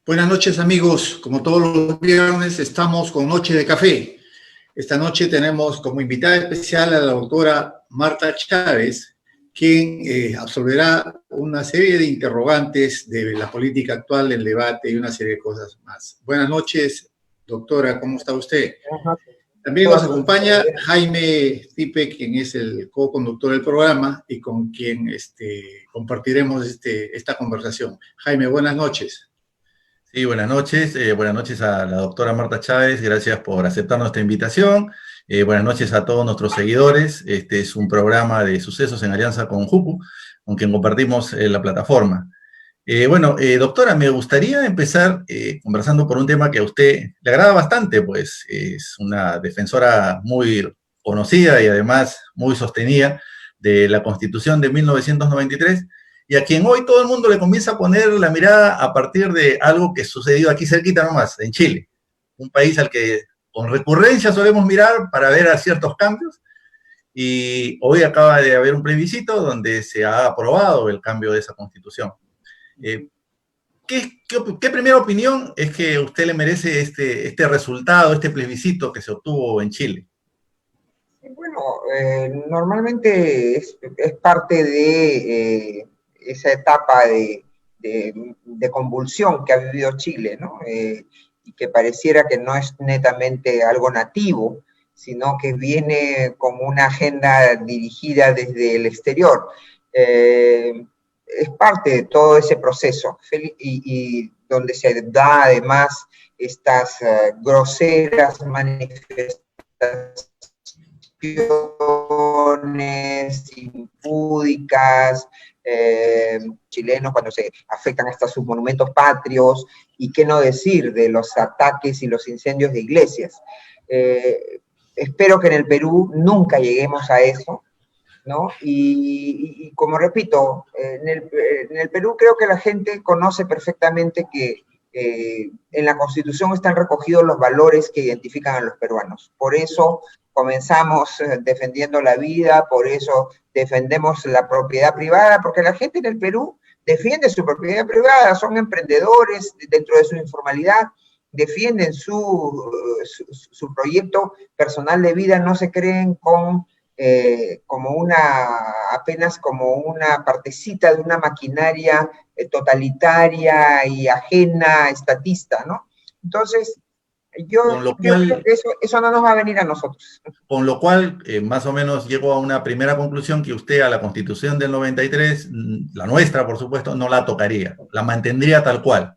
Buenas noches, amigos. Como todos los viernes, estamos con Noche de Café. Esta noche tenemos como invitada especial a la doctora Marta Chávez, quien absolverá una serie de interrogantes de la política actual, el debate y una serie de cosas más. Buenas noches, doctora. ¿Cómo está usted? También nos acompaña Jaime Tipe, quien es el co-conductor del programa y con quien compartiremos esta conversación. Jaime, buenas noches. Sí, buenas noches a la doctora Marta Chávez, gracias por aceptar nuestra invitación, buenas noches a todos nuestros seguidores. Este es un programa de sucesos en alianza con JUPU, con quien compartimos la plataforma. Doctora, me gustaría empezar conversando por un tema que a usted le agrada bastante, pues es una defensora muy conocida y además muy sostenida de la Constitución de 1993, y a quien hoy todo el mundo le comienza a poner la mirada a partir de algo que sucedió aquí cerquita nomás, en Chile, un país al que con recurrencia solemos mirar para ver a ciertos cambios, y hoy acaba de haber un plebiscito donde se ha aprobado el cambio de esa Constitución. ¿Qué primera opinión es que usted le merece este resultado, este plebiscito que se obtuvo en Chile? Bueno, normalmente es parte de esa etapa de convulsión que ha vivido Chile, ¿no? Y que pareciera que no es netamente algo nativo, sino que viene como una agenda dirigida desde el exterior. Es parte de todo ese proceso y donde se da además estas groseras manifestaciones impúdicas, chilenos cuando se afectan hasta sus monumentos patrios, y qué no decir de los ataques y los incendios de iglesias. Espero que en el Perú nunca lleguemos a eso, ¿no? Y como repito, en el Perú creo que la gente conoce perfectamente que en la Constitución están recogidos los valores que identifican a los peruanos. Por eso comenzamos defendiendo la vida, por eso defendemos la propiedad privada, porque la gente en el Perú defiende su propiedad privada, son emprendedores dentro de su informalidad, defienden su proyecto personal de vida, no se creen apenas como una partecita de una maquinaria totalitaria y ajena, estatista, ¿no? Entonces, yo creo que eso no nos va a venir a nosotros. Con lo cual, más o menos llego a una primera conclusión, que usted a la Constitución del 93, la nuestra, por supuesto, no la tocaría, la mantendría tal cual.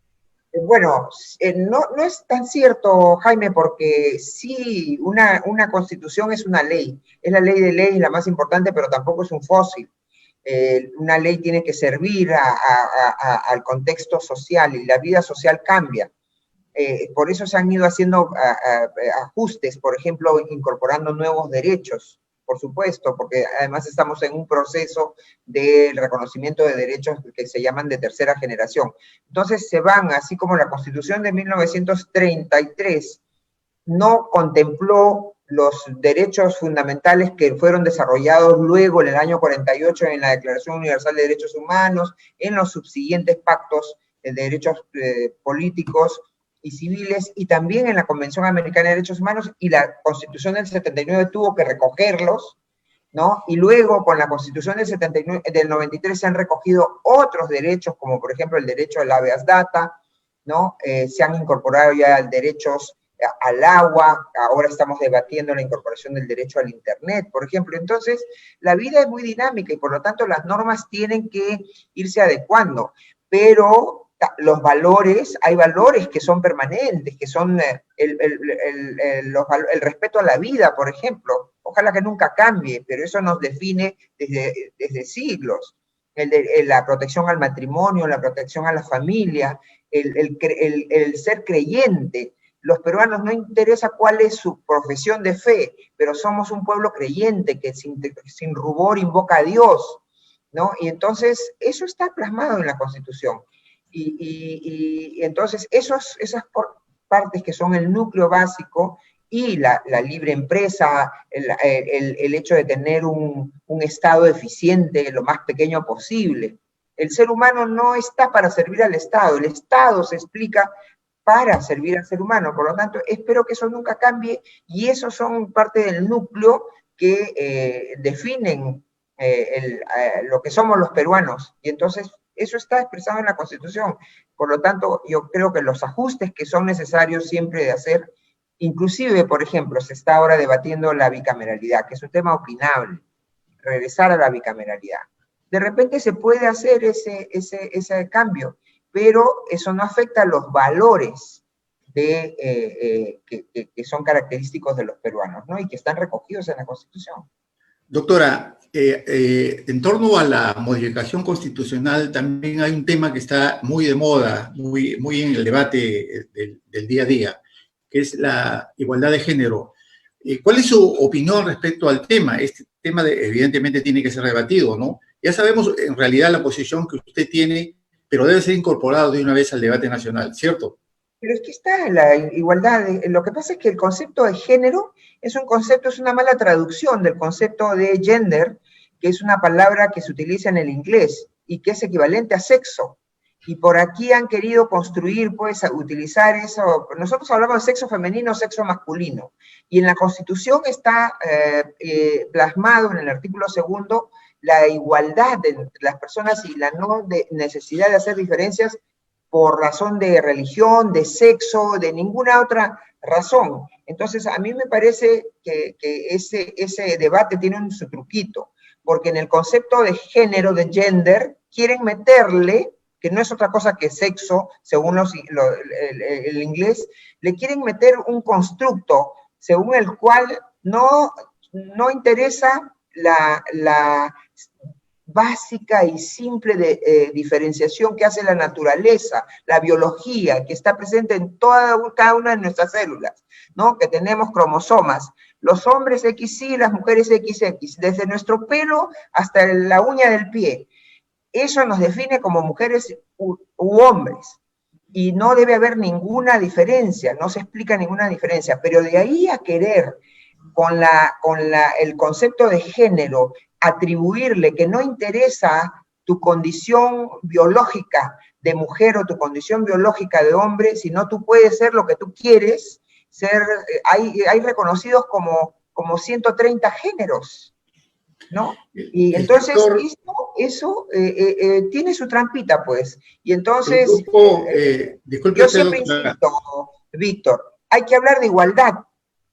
Bueno, no es tan cierto, Jaime, porque sí, una Constitución es una ley, es la ley de leyes la más importante, pero tampoco es un fósil. Una ley tiene que servir al contexto social, y la vida social cambia. Por eso se han ido haciendo ajustes, por ejemplo, incorporando nuevos derechos, por supuesto, porque además estamos en un proceso de reconocimiento de derechos que se llaman de tercera generación. Entonces se van, así como la Constitución de 1933 no contempló los derechos fundamentales que fueron desarrollados luego en el año 48 en la Declaración Universal de Derechos Humanos, en los subsiguientes pactos de derechos políticos y civiles, y también en la Convención Americana de Derechos Humanos, y la Constitución del 79 tuvo que recogerlos, ¿no? Y luego con la Constitución del 93 se han recogido otros derechos, como por ejemplo el derecho al habeas data, ¿no? Se han incorporado ya derechos al agua, ahora estamos debatiendo la incorporación del derecho al internet, por ejemplo. Entonces, la vida es muy dinámica y por lo tanto las normas tienen que irse adecuando, pero los valores, hay valores que son permanentes, que son el respeto a la vida, por ejemplo. Ojalá que nunca cambie, pero eso nos define desde siglos. La protección al matrimonio, la protección a la familia, el ser creyente. Los peruanos no interesa cuál es su profesión de fe, pero somos un pueblo creyente que sin rubor invoca a Dios, ¿no? Y entonces eso está plasmado en la Constitución. Y entonces esas partes que son el núcleo básico y la libre empresa, el hecho de tener un Estado eficiente lo más pequeño posible, El ser humano no está para servir al Estado, el Estado se explica para servir al ser humano. Por lo tanto, espero que eso nunca cambie, y esos son parte del núcleo que definen lo que somos los peruanos, y entonces eso está expresado en la Constitución. Por lo tanto, yo creo que los ajustes que son necesarios siempre de hacer, inclusive, por ejemplo, se está ahora debatiendo la bicameralidad, que es un tema opinable, regresar a la bicameralidad. De repente se puede hacer ese cambio, pero eso no afecta a los valores que son característicos de los peruanos, ¿no? Y que están recogidos en la Constitución. Doctora, en torno a la modificación constitucional también hay un tema que está muy de moda, muy en el debate del día a día, que es la igualdad de género. ¿Cuál es su opinión respecto al tema? Este tema evidentemente tiene que ser debatido, ¿no? Ya sabemos en realidad la posición que usted tiene, pero debe ser incorporado de una vez al debate nacional, ¿cierto? Pero es que está la igualdad. Lo que pasa es que el concepto de género es un concepto, es una mala traducción del concepto de gender, que es una palabra que se utiliza en el inglés y que es equivalente a sexo. Y por aquí han querido construir, pues, utilizar eso. Nosotros hablamos de sexo femenino, sexo masculino. Y en la Constitución está plasmado en el artículo 2 la igualdad de las personas y la no necesidad de hacer diferencias por razón de religión, de sexo, de ninguna otra razón. Entonces, a mí me parece que ese debate tiene su truquito, porque en el concepto de género, de gender, quieren meterle, que no es otra cosa que sexo, según el inglés, le quieren meter un constructo según el cual no interesa la básica y simple diferenciación que hace la naturaleza, la biología, que está presente en cada una de nuestras células, ¿no? Que tenemos cromosomas, los hombres XY, las mujeres XX, desde nuestro pelo hasta la uña del pie. Eso nos define como mujeres u hombres, y no debe haber ninguna diferencia, no se explica ninguna diferencia, pero de ahí a querer con el concepto de género atribuirle que no interesa tu condición biológica de mujer o tu condición biológica de hombre, sino tú puedes ser lo que tú quieres ser. Hay reconocidos como 130 géneros, ¿no? Y entonces eso tiene su trampita, pues. Y entonces, yo siempre insisto, Víctor, hay que hablar de igualdad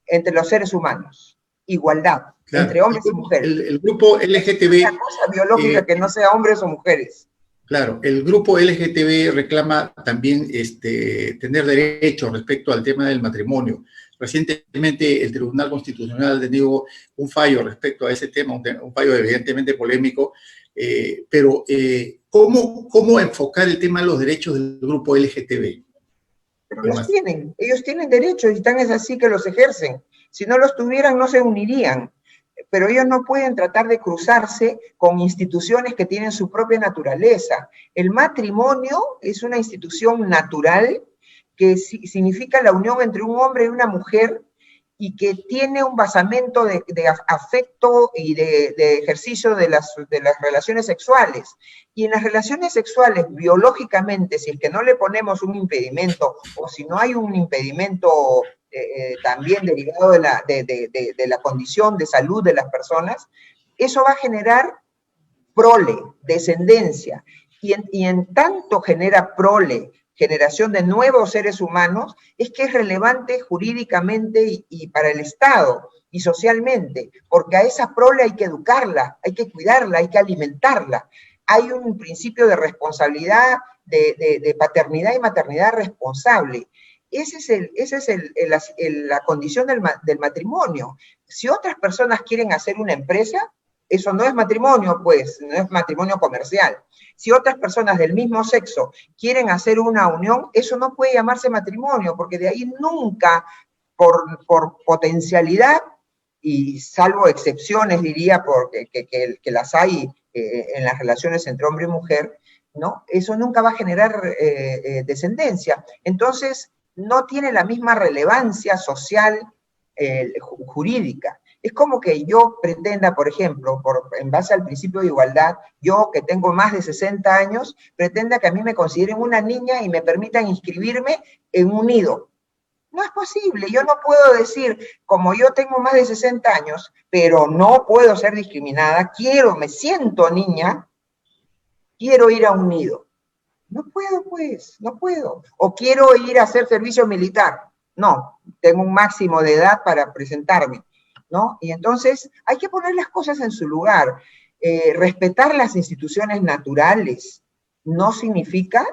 entre los seres humanos, igualdad, claro, entre hombres y mujeres. El grupo LGTB... Una cosa biológica que no sea hombres o mujeres. Claro, el grupo LGTB reclama también tener derechos respecto al tema del matrimonio. Recientemente el Tribunal Constitucional denegó un fallo respecto a ese tema, un fallo evidentemente polémico, pero ¿cómo enfocar el tema de los derechos del grupo LGTB? Pero los tienen, ellos tienen derechos y tan es así que los ejercen. Si no los tuvieran, no se unirían. Pero ellos no pueden tratar de cruzarse con instituciones que tienen su propia naturaleza. El matrimonio es una institución natural que significa la unión entre un hombre y una mujer y que tiene un basamento de afecto y de ejercicio de las relaciones sexuales. Y en las relaciones sexuales, biológicamente, si es que no le ponemos un impedimento, o si no hay un impedimento también derivado de la condición de salud de las personas, eso va a generar prole, descendencia. Y en tanto genera prole, generación de nuevos seres humanos, es que es relevante jurídicamente y para el Estado y socialmente, porque a esa prole hay que educarla, hay que cuidarla, hay que alimentarla. Hay un principio de responsabilidad, de paternidad y maternidad responsable. Esa es la condición del matrimonio. Si otras personas quieren hacer una empresa, eso no es matrimonio, pues, no es matrimonio comercial. Si otras personas del mismo sexo quieren hacer una unión, eso no puede llamarse matrimonio, porque de ahí nunca, por potencialidad, y salvo excepciones, diría, porque que las hay en las relaciones entre hombre y mujer, ¿no? Eso nunca va a generar descendencia. Entonces, no tiene la misma relevancia social, jurídica. Es como que yo pretenda, por ejemplo, en base al principio de igualdad, yo que tengo más de 60 años, pretenda que a mí me consideren una niña y me permitan inscribirme en un nido. No es posible, yo no puedo decir, como yo tengo más de 60 años, pero no puedo ser discriminada, me siento niña, quiero ir a un nido. No puedo, pues, no puedo. O quiero ir a hacer servicio militar. No, tengo un máximo de edad para presentarme, ¿no? Y entonces hay que poner las cosas en su lugar. Respetar las instituciones naturales no significa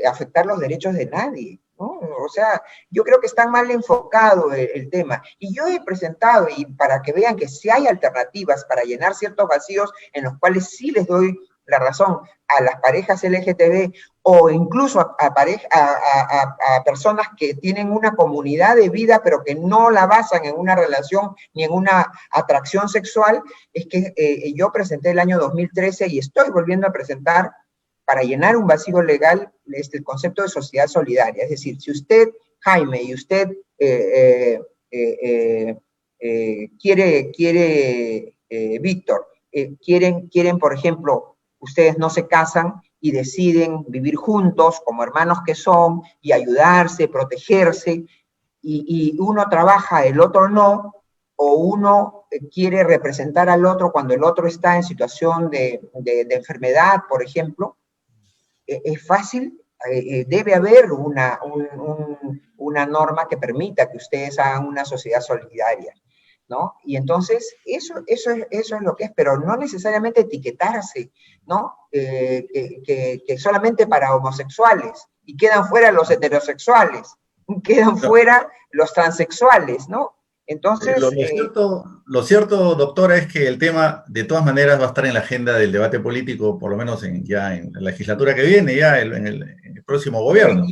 afectar los derechos de nadie, ¿no? O sea, yo creo que está mal enfocado el tema. Y yo he presentado, y para que vean que sí hay alternativas para llenar ciertos vacíos en los cuales sí les doy la razón a las parejas LGTB o incluso a personas que tienen una comunidad de vida pero que no la basan en una relación ni en una atracción sexual, es que yo presenté el año 2013 y estoy volviendo a presentar para llenar un vacío legal el concepto de sociedad solidaria. Es decir, si usted, Jaime, y usted Víctor, quieren, por ejemplo, ustedes no se casan y deciden vivir juntos como hermanos que son y ayudarse, protegerse, y uno trabaja, el otro no, o uno quiere representar al otro cuando el otro está en situación de enfermedad, por ejemplo, es fácil, debe haber una norma que permita que ustedes hagan una sociedad solidaria, ¿no? Y entonces, eso es lo que es, pero no necesariamente etiquetarse, ¿no? Que solamente para homosexuales, y quedan fuera los heterosexuales, quedan fuera los transexuales, ¿no? Entonces... Lo cierto, doctora, es que el tema de todas maneras va a estar en la agenda del debate político, por lo menos ya en la legislatura que viene, ya en el próximo gobierno.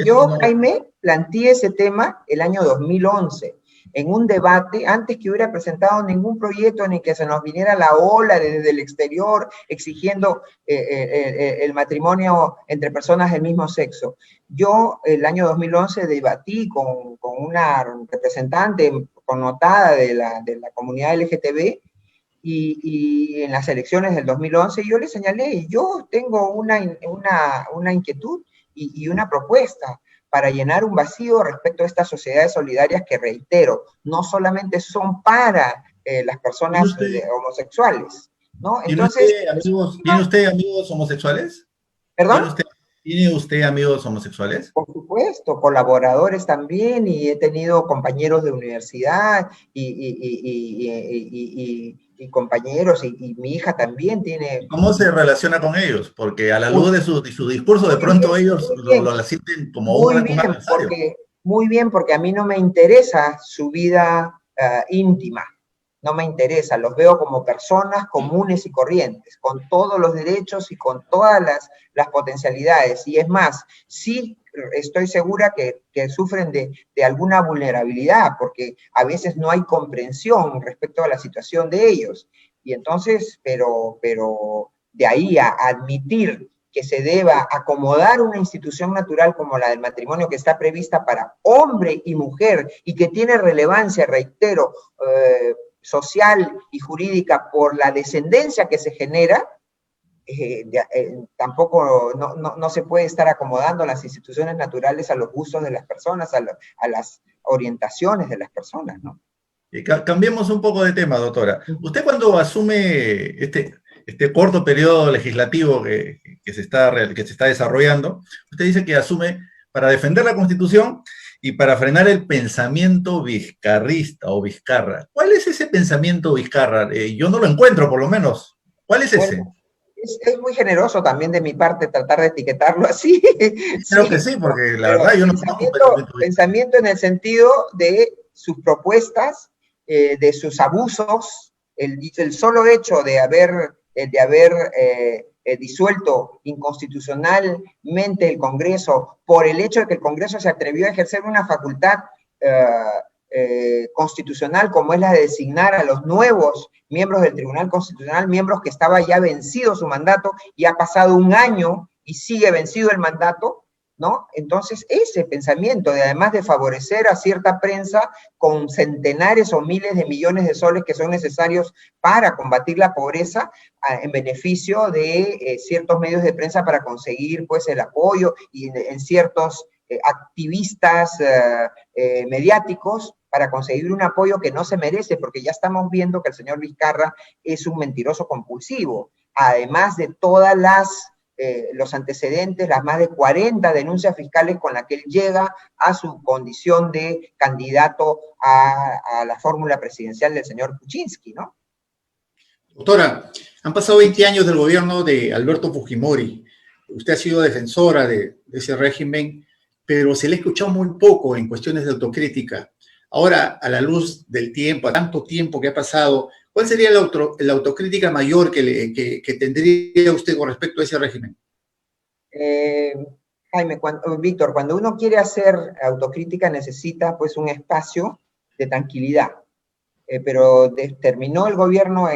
Yo, Jaime, planteé ese tema el año 2011, en un debate, antes que hubiera presentado ningún proyecto ni que se nos viniera la ola desde el exterior exigiendo el matrimonio entre personas del mismo sexo. Yo el año 2011 debatí con una representante connotada de la comunidad LGTB y en las elecciones del 2011 yo le señalé, yo tengo una inquietud y una propuesta para llenar un vacío respecto a estas sociedades solidarias que, reitero, no solamente son para las personas homosexuales, ¿no? Entonces, ¿Tiene usted amigos homosexuales? ¿Perdón? ¿Tiene usted amigos homosexuales? Por supuesto, colaboradores también, y he tenido compañeros de universidad y compañeros, y mi hija también tiene... ¿Cómo se relaciona con ellos? Porque a la luz de su discurso, de pronto ellos lo sienten como un adversario. Muy bien, porque a mí no me interesa su vida íntima, no me interesa, los veo como personas comunes y corrientes, con todos los derechos y con todas las potencialidades, y es más, sí estoy segura que sufren de alguna vulnerabilidad, porque a veces no hay comprensión respecto a la situación de ellos, y entonces, pero de ahí a admitir que se deba acomodar una institución natural como la del matrimonio que está prevista para hombre y mujer, y que tiene relevancia, reitero, social y jurídica por la descendencia que se genera, tampoco no se puede estar acomodando las instituciones naturales a los gustos de las personas, a las orientaciones de las personas, ¿no? Cambiemos un poco de tema, doctora. Usted, cuando asume este corto periodo legislativo que se está desarrollando, usted dice que asume para defender la Constitución y para frenar el pensamiento vizcarrista o vizcarra. ¿Cuál es ese pensamiento vizcarra? Yo no lo encuentro, por lo menos. ¿Cuál es ese? Es muy generoso también de mi parte tratar de etiquetarlo así. Creo que sí, porque la verdad yo no conozco pensamiento en el sentido de sus propuestas, de sus abusos, el solo hecho de haber disuelto inconstitucionalmente el Congreso, por el hecho de que el Congreso se atrevió a ejercer una facultad constitucional como es la de designar a los nuevos miembros del Tribunal Constitucional, miembros que estaba ya vencido su mandato y ha pasado un año y sigue vencido el mandato, ¿no? Entonces, ese pensamiento, además de favorecer a cierta prensa con centenares o miles de millones de soles que son necesarios para combatir la pobreza, en beneficio de ciertos medios de prensa para conseguir, pues, el apoyo, y en ciertos activistas mediáticos para conseguir un apoyo que no se merece, porque ya estamos viendo que el señor Vizcarra es un mentiroso compulsivo, además de todas los antecedentes, las más de 40 denuncias fiscales con las que él llega a su condición de candidato a la fórmula presidencial del señor Kuczynski, ¿no? Doctora, han pasado 20 años del gobierno de Alberto Fujimori. Usted ha sido defensora de ese régimen, pero se le ha escuchado muy poco en cuestiones de autocrítica. Ahora, a la luz del tiempo, a tanto tiempo que ha pasado, ¿cuál sería la autocrítica mayor que tendría usted con respecto a ese régimen? Jaime, Víctor, cuando uno quiere hacer autocrítica necesita, pues, un espacio de tranquilidad. Pero terminó el gobierno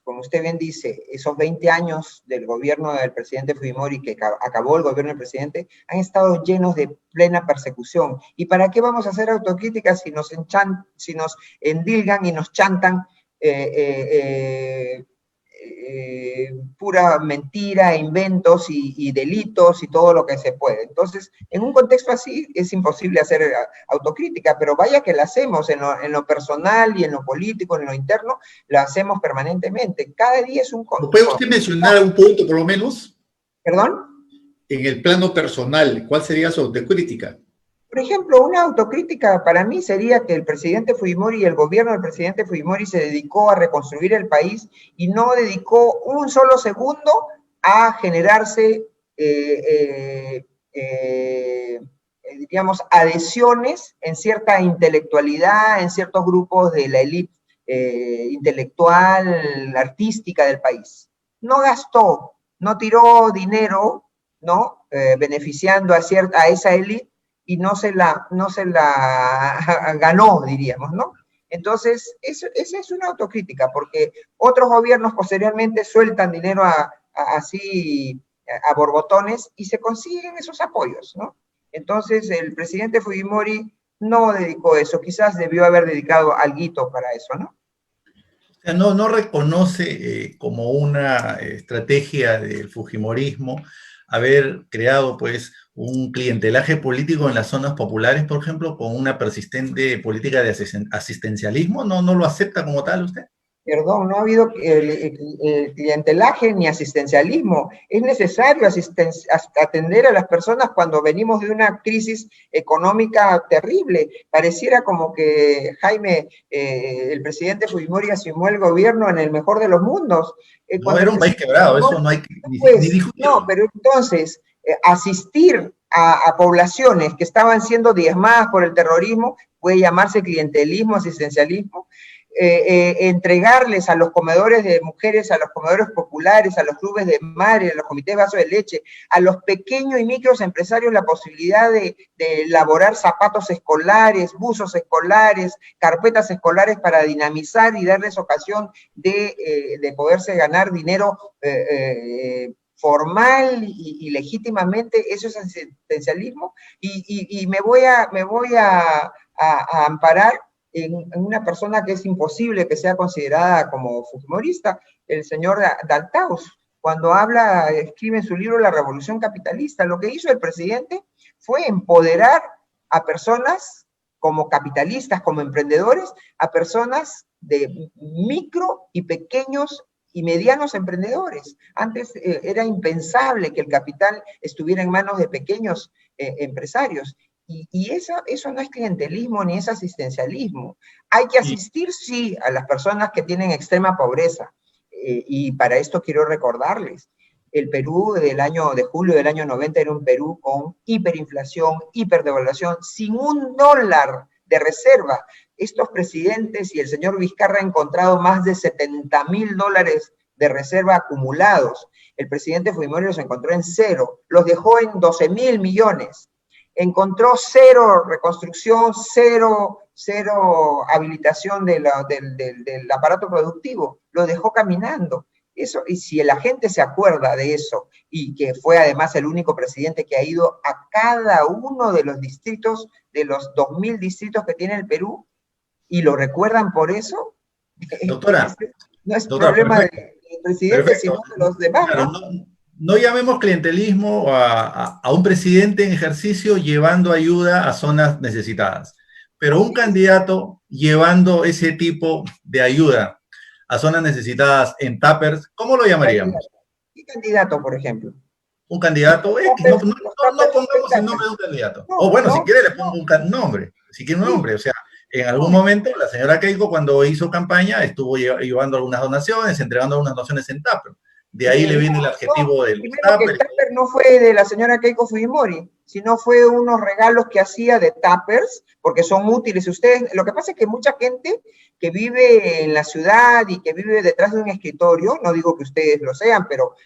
como usted bien dice, esos 20 años del gobierno del presidente Fujimori, que acabó el gobierno del presidente, han estado llenos de plena persecución. ¿Y para qué vamos a hacer autocrítica si nos endilgan y nos chantan pura mentira, inventos y delitos y todo lo que se puede? Entonces, en un contexto así es imposible hacer autocrítica, pero vaya que la hacemos en lo personal y en lo político, en lo interno, la hacemos permanentemente. Cada día es un ¿Puede usted mencionar un punto, por lo menos? ¿Perdón? En el plano personal, ¿cuál sería su autocrítica? Por ejemplo, una autocrítica para mí sería que el presidente Fujimori y el gobierno del presidente Fujimori se dedicó a reconstruir el país y no dedicó un solo segundo a generarse, digamos, adhesiones en cierta intelectualidad, en ciertos grupos de la élite intelectual, artística del país. No gastó, no tiró dinero, ¿no? Beneficiando a esa élite, y no se la ganó, diríamos, ¿no? Entonces, esa es una autocrítica, porque otros gobiernos posteriormente sueltan dinero así a borbotones y se consiguen esos apoyos, ¿no? Entonces, el presidente Fujimori no dedicó eso, quizás debió haber dedicado alguito para eso, ¿no? O sea, no reconoce como una estrategia del fujimorismo haber creado, pues, un clientelaje político en las zonas populares, por ejemplo, con una persistente política de asistencialismo. ¿No lo acepta como tal usted? Perdón, no ha habido clientelaje ni asistencialismo. Es necesario atender a las personas cuando venimos de una crisis económica terrible. Pareciera como que, Jaime, el presidente Fujimori asumió el gobierno en el mejor de los mundos. No era un país quebrado, eso no hay que ni discutir. No, pero entonces, asistir a poblaciones que estaban siendo diezmadas por el terrorismo puede llamarse clientelismo, asistencialismo. Entregarles a los comedores de mujeres, a los comedores populares, a los clubes de madres, a los comités de vaso de leche, a los pequeños y micros empresarios la posibilidad de elaborar zapatos escolares, buzos escolares, carpetas escolares para dinamizar y darles ocasión de poderse ganar dinero formal y legítimamente. Eso es asistencialismo, y me voy a amparar en una persona que es imposible que sea considerada como fujimorista, el señor Daltaus, cuando escribe en su libro La Revolución Capitalista. Lo que hizo el presidente fue empoderar a personas como capitalistas, como emprendedores, a personas de micro y pequeños y medianos emprendedores. Antes era impensable que el capital estuviera en manos de pequeños empresarios. Y eso no es clientelismo ni es asistencialismo. Hay que asistir, sí, a las personas que tienen extrema pobreza. Y para esto quiero recordarles, el Perú de julio del año 90 era un Perú con hiperinflación, hiperdevaluación, sin $1 de reserva. Estos presidentes y el señor Vizcarra han encontrado más de $70.000 de reserva acumulados. El presidente Fujimori los encontró en 0, los dejó en 12.000 millones. Encontró 0 reconstrucción, 0 habilitación del aparato productivo, lo dejó caminando. Eso, y si la gente se acuerda de eso, y que fue además el único presidente que ha ido a cada uno de los distritos, de los 2000 distritos que tiene el Perú, y lo recuerdan por eso, Doctora, no es doctora, problema perfecto, del presidente, perfecto. sino de los demás, Claro, ¿no? no llamemos clientelismo a un presidente en ejercicio llevando ayuda a zonas necesitadas, pero un candidato llevando ese tipo de ayuda a zonas necesitadas en tuppers, ¿cómo lo llamaríamos? ¿Qué candidato, por ejemplo? Un candidato X, Los no tuppers son pongamos el nombre tuppers. de un candidato. O No, bueno, si no, quiere le no, pongo un nombre, si quiere un sí, nombre, o sea, en algún no. momento la señora Keiko cuando hizo campaña estuvo llevando algunas donaciones, entregando algunas donaciones en tupper. De ahí le viene el No, adjetivo de los primero que el tuppers. tupper no fue de la señora Keiko Fujimori, sino fue unos regalos que hacía de tuppers, porque son útiles. Ustedes, lo que pasa es que mucha gente que vive en la ciudad y que vive detrás de un escritorio, no digo que ustedes lo sean, pero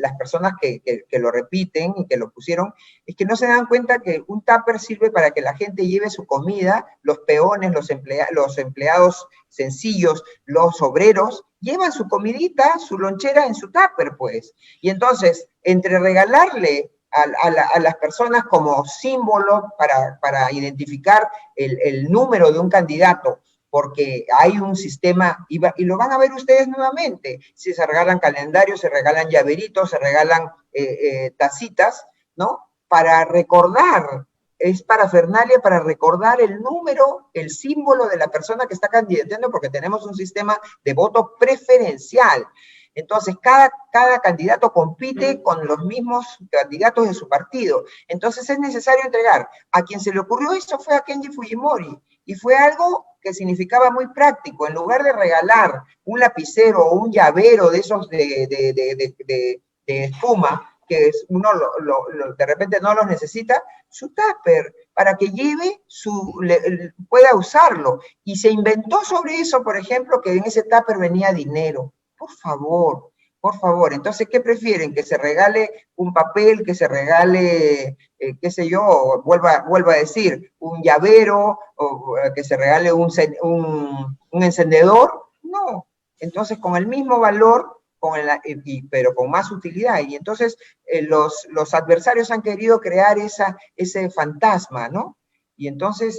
las personas que lo repiten y que lo pusieron, es que no se dan cuenta que un tupper sirve para que la gente lleve su comida, los peones, los empleados sencillos, los obreros, llevan su comidita, su lonchera en su tupper, pues. Y entonces, entre regalarle a las personas como símbolo para identificar el número de un candidato, porque hay un sistema, y lo van a ver ustedes nuevamente, si se regalan calendarios, se regalan llaveritos, se regalan tacitas, ¿no? Para recordar, es parafernalia para recordar el número, el símbolo de la persona que está candidateando, porque tenemos un sistema de voto preferencial. Entonces, cada candidato compite con los mismos candidatos de su partido. Entonces, es necesario entregar. A quien se le ocurrió eso fue a Kenji Fujimori, y fue algo que significaba muy práctico. En lugar de regalar un lapicero o un llavero de esos de espuma, que uno de repente no los necesita, su tupper, para que lleve pueda usarlo. Y se inventó sobre eso, por ejemplo, que en ese tupper venía dinero. Por favor, por favor. Entonces, ¿qué prefieren? ¿Que se regale un papel, que se regale, qué sé yo, vuelva a decir, un llavero, o que se regale un encendedor? No. Entonces, con el mismo valor, pero con más utilidad. Y entonces los adversarios han querido crear ese fantasma, ¿no? Y entonces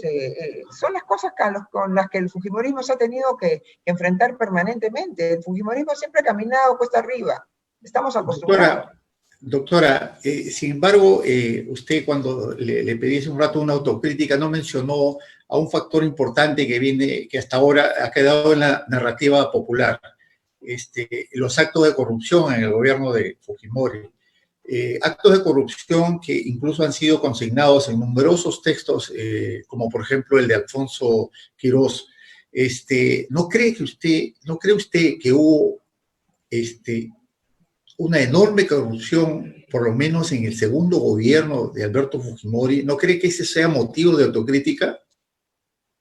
son las cosas con las que el fujimorismo se ha tenido que enfrentar permanentemente. El fujimorismo siempre ha caminado cuesta arriba. Estamos acostumbrados. Doctora, sin embargo, usted cuando le pedí hace un rato una autocrítica no mencionó a un factor importante que hasta ahora ha quedado en la narrativa popular. Los actos de corrupción en el gobierno de Fujimori. Actos de corrupción que incluso han sido consignados en numerosos textos, como por ejemplo el de Alfonso Quirós. ¿No cree usted que hubo una enorme corrupción, por lo menos en el segundo gobierno de Alberto Fujimori? ¿No cree que ese sea motivo de autocrítica?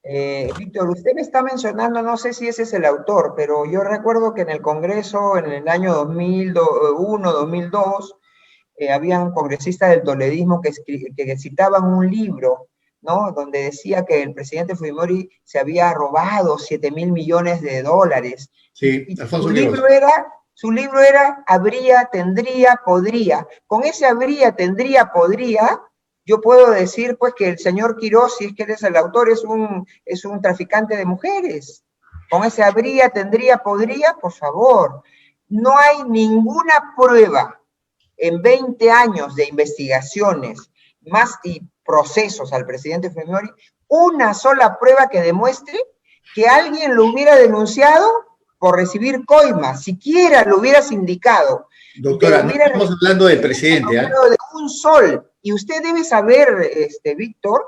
Víctor, usted me está mencionando, no sé si ese es el autor, pero yo recuerdo que en el Congreso, en el año 2001, 2002, habían congresistas del toledismo que citaban un libro, ¿no? Donde decía que el presidente Fujimori se había robado 7.000 millones de dólares. Sí, y Alfonso su libro era habría, tendría, podría. Con ese habría, tendría, podría, yo puedo decir pues que el señor Quirós, si es que él es el autor, es un traficante de mujeres. Con ese habría, tendría, podría, por favor. No hay ninguna prueba en 20 años de investigaciones más y procesos al presidente Fujimori, una sola prueba que demuestre que alguien lo hubiera denunciado por recibir coimas, siquiera lo hubiera sindicado. Doctora, no estamos hablando del presidente. De un sol. Y usted debe saber, Víctor,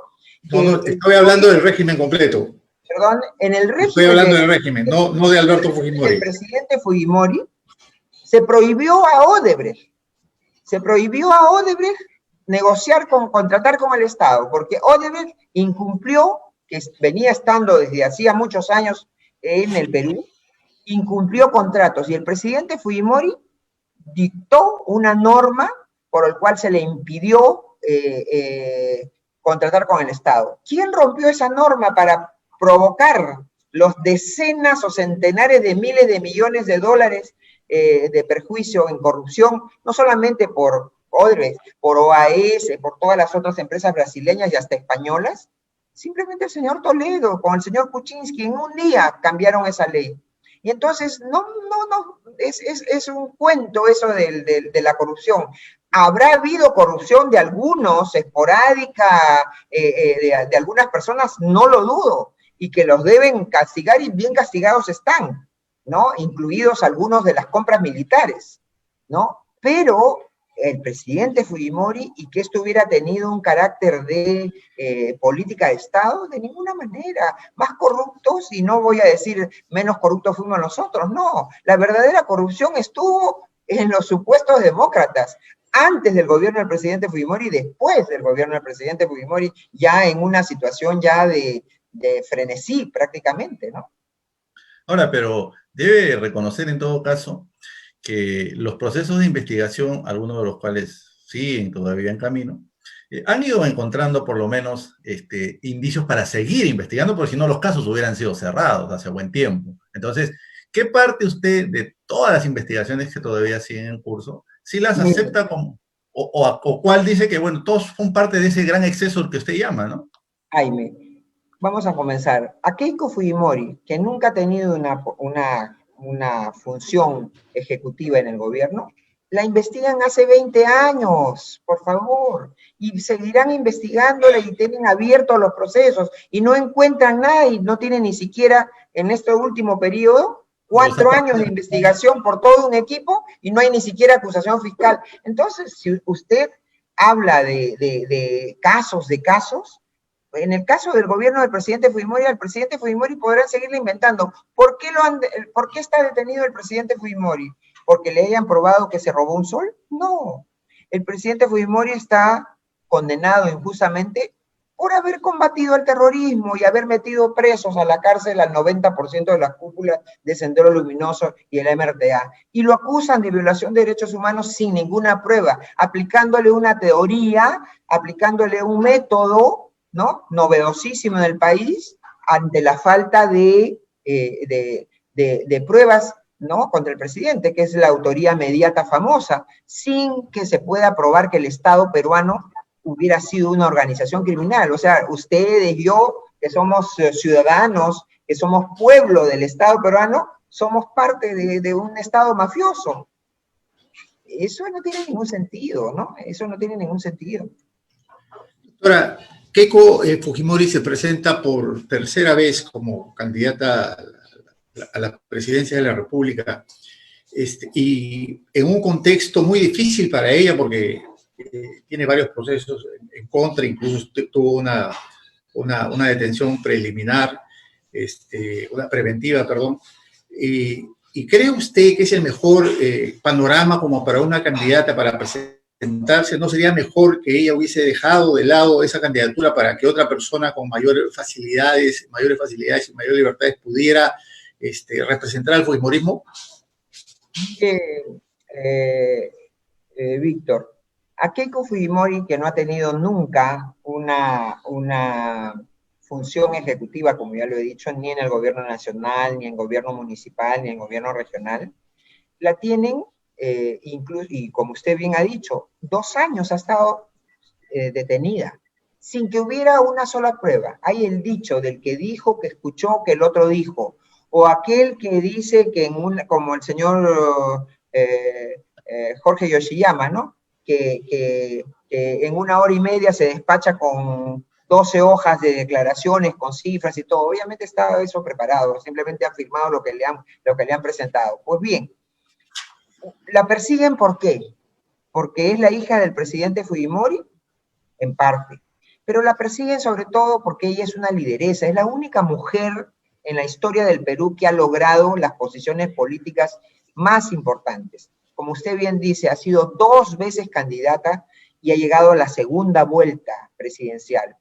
que no, estoy hablando del régimen completo. Perdón, en el régimen. Estoy hablando del régimen, no de Alberto Fujimori. El presidente Fujimori se prohibió a Odebrecht. Se prohibió a Odebrecht contratar con el Estado, porque Odebrecht incumplió, que venía estando desde hacía muchos años en el Perú, incumplió contratos, y el presidente Fujimori dictó una norma por el cual se le impidió contratar con el Estado. ¿Quién rompió esa norma para provocar los decenas o centenares de miles de millones de dólares de perjuicio en corrupción, no solamente por Odebrecht, por OAS, por todas las otras empresas brasileñas y hasta españolas. Simplemente el señor Toledo con el señor Kuczynski en un día cambiaron esa ley. Y entonces, no, es un cuento eso de la corrupción. Habrá habido corrupción de algunos, esporádica, de algunas personas, no lo dudo, y que los deben castigar y bien castigados están, ¿no? Incluidos algunos de las compras militares, ¿no? Pero el presidente Fujimori, y que esto hubiera tenido un carácter de política de Estado, de ninguna manera. Más corruptos, y no voy a decir menos corruptos fuimos nosotros, no. La verdadera corrupción estuvo en los supuestos demócratas, antes del gobierno del presidente Fujimori y después del gobierno del presidente Fujimori, ya en una situación ya de frenesí prácticamente, ¿no? Ahora, pero debe reconocer en todo caso que los procesos de investigación, algunos de los cuales siguen todavía en camino, han ido encontrando por lo menos indicios para seguir investigando, porque si no los casos hubieran sido cerrados hace buen tiempo. Entonces, ¿qué parte usted de todas las investigaciones que todavía siguen en curso, si las acepta como, o cuál dice que, bueno, todos son parte de ese gran exceso al que usted llama, ¿no? Jaime, vamos a comenzar. A Keiko Fujimori, que nunca ha tenido una función ejecutiva en el gobierno, la investigan hace 20 años, por favor, y seguirán investigándola y tienen abiertos los procesos y no encuentran nada y no tienen ni siquiera en este último periodo 4 años de investigación por todo un equipo y no hay ni siquiera acusación fiscal. Entonces, si usted habla de casos, en el caso del gobierno del presidente Fujimori, al presidente Fujimori podrán seguirle inventando. ¿Por qué está detenido el presidente Fujimori? ¿Porque le hayan probado que se robó un sol? No. El presidente Fujimori está condenado injustamente por haber combatido el terrorismo y haber metido presos a la cárcel al 90% de las cúpulas de Sendero Luminoso y el MRTA. Y lo acusan de violación de derechos humanos sin ninguna prueba, aplicándole una teoría, aplicándole un método, ¿no? Novedosísimo en el país, ante la falta de pruebas, ¿no? Contra el presidente, que es la autoría mediata famosa, sin que se pueda probar que el Estado peruano hubiera sido una organización criminal. O sea, ustedes, yo, que somos ciudadanos, que somos pueblo del Estado peruano, somos parte de un Estado mafioso. Eso no tiene ningún sentido, ¿no? Eso no tiene ningún sentido. Doctora, Keiko Fujimori se presenta por tercera vez como candidata a la presidencia de la República, y en un contexto muy difícil para ella porque tiene varios procesos en contra, incluso tuvo una detención preliminar, una preventiva, perdón. ¿Y cree usted que es el mejor panorama como para una candidata para presentarse? ¿No sería mejor que ella hubiese dejado de lado esa candidatura para que otra persona con mayores facilidades y mayores libertades pudiera representar al fujimorismo? Víctor, a Keiko Fujimori, que no ha tenido nunca una función ejecutiva, como ya lo he dicho, ni en el gobierno nacional, ni en gobierno municipal, ni en gobierno regional, la tienen, incluso, y como usted bien ha dicho, 2 años ha estado detenida, sin que hubiera una sola prueba. Hay el dicho del que dijo, que escuchó, que el otro dijo, o aquel que dice que como el señor Jorge Yoshiyama, ¿no? Que en 1 hora y media se despacha con 12 hojas de declaraciones, con cifras y todo. Obviamente estaba eso preparado, simplemente han firmado lo que le han presentado. Pues bien, ¿la persiguen por qué? Porque es la hija del presidente Fujimori, en parte. Pero la persiguen sobre todo porque ella es una lideresa, es la única mujer en la historia del Perú que ha logrado las posiciones políticas más importantes. Como usted bien dice, ha sido 2 veces candidata y ha llegado a la segunda vuelta presidencial.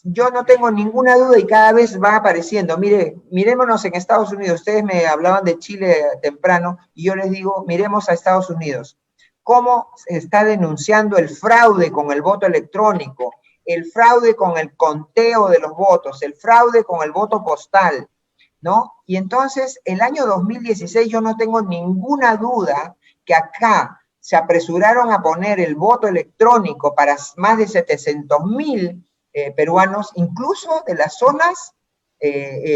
Yo no tengo ninguna duda y cada vez va apareciendo. Mirémonos en Estados Unidos. Ustedes me hablaban de Chile temprano y yo les digo, miremos a Estados Unidos. Cómo se está denunciando el fraude con el voto electrónico, el fraude con el conteo de los votos, el fraude con el voto postal. ¿no? Y entonces, el año 2016 yo no tengo ninguna duda que acá se apresuraron a poner el voto electrónico para más de 700.000 peruanos, incluso de las zonas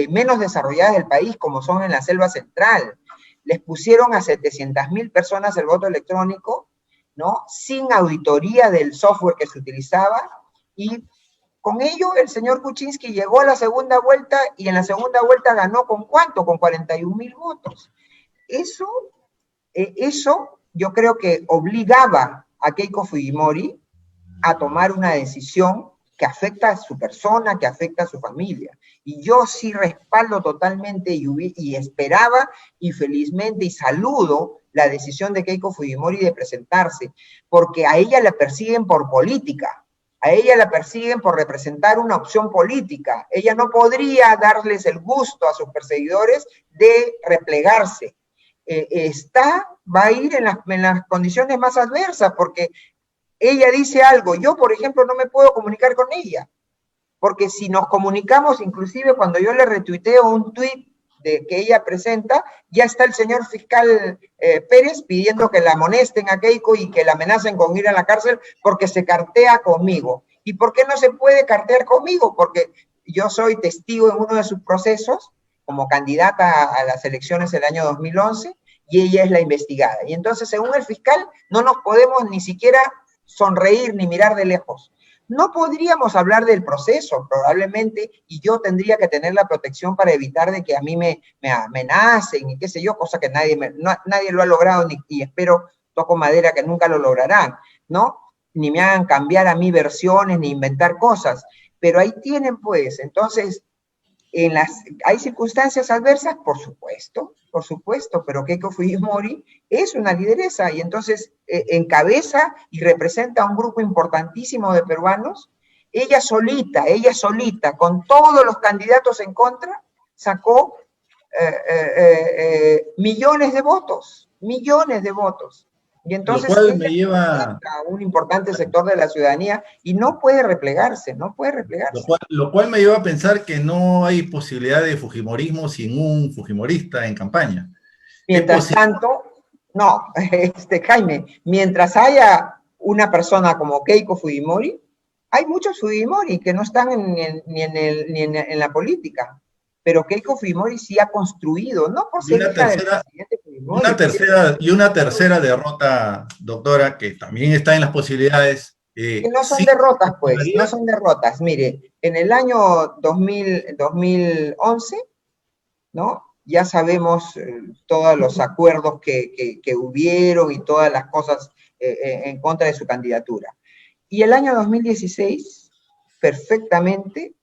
menos desarrolladas del país, como son en la selva central. Les pusieron a 700.000 personas el voto electrónico, ¿no? Sin auditoría del software que se utilizaba, y con ello el señor Kuczynski llegó a la segunda vuelta, y en la segunda vuelta ganó ¿con cuánto? Con 41.000 votos. Eso yo creo que obligaba a Keiko Fujimori a tomar una decisión que afecta a su persona, que afecta a su familia. Y yo sí respaldo totalmente y esperaba y felizmente y saludo la decisión de Keiko Fujimori de presentarse, porque a ella la persiguen por política, a ella la persiguen por representar una opción política. Ella no podría darles el gusto a sus perseguidores de replegarse. Va a ir en las condiciones más adversas, porque ella dice algo, yo por ejemplo no me puedo comunicar con ella, porque si nos comunicamos, inclusive cuando yo le retuiteo un tuit que ella presenta, ya está el señor fiscal Pérez pidiendo que la amonesten a Keiko y que la amenacen con ir a la cárcel porque se cartea conmigo. ¿Y por qué no se puede cartear conmigo? Porque yo soy testigo en uno de sus procesos como candidata a las elecciones del año 2011, y ella es la investigada. Y entonces, según el fiscal, no nos podemos ni siquiera sonreír ni mirar de lejos. No podríamos hablar del proceso, probablemente, y yo tendría que tener la protección para evitar de que a mí me amenacen y qué sé yo, cosa que nadie lo ha logrado, y espero, toco madera, que nunca lo lograrán, ¿no? Ni me hagan cambiar a mí versiones, ni inventar cosas. Pero ahí tienen, pues, entonces, ¿hay circunstancias adversas? Por supuesto, pero Keiko Fujimori es una lideresa, y entonces encabeza y representa a un grupo importantísimo de peruanos. Ella solita, con todos los candidatos en contra, sacó millones de votos. Y entonces Lo cual me lleva, a un importante sector de la ciudadanía, y no puede replegarse. lo cual me lleva a pensar que no hay posibilidad de fujimorismo sin un fujimorista en campaña. Mientras tanto, no, Jaime, mientras haya una persona como Keiko Fujimori, hay muchos Fujimori que no están ni en la política, pero Keiko Fujimori sí ha construido, no por ser hija del presidente Fujimori. Una tercera derrota, doctora, que también está en las posibilidades. Que no son sí, derrotas, pues, no son derrotas. Mire, en el año 2011, ¿no? Ya sabemos todos los acuerdos que hubieron y todas las cosas en contra de su candidatura. Y el año 2016, perfectamente,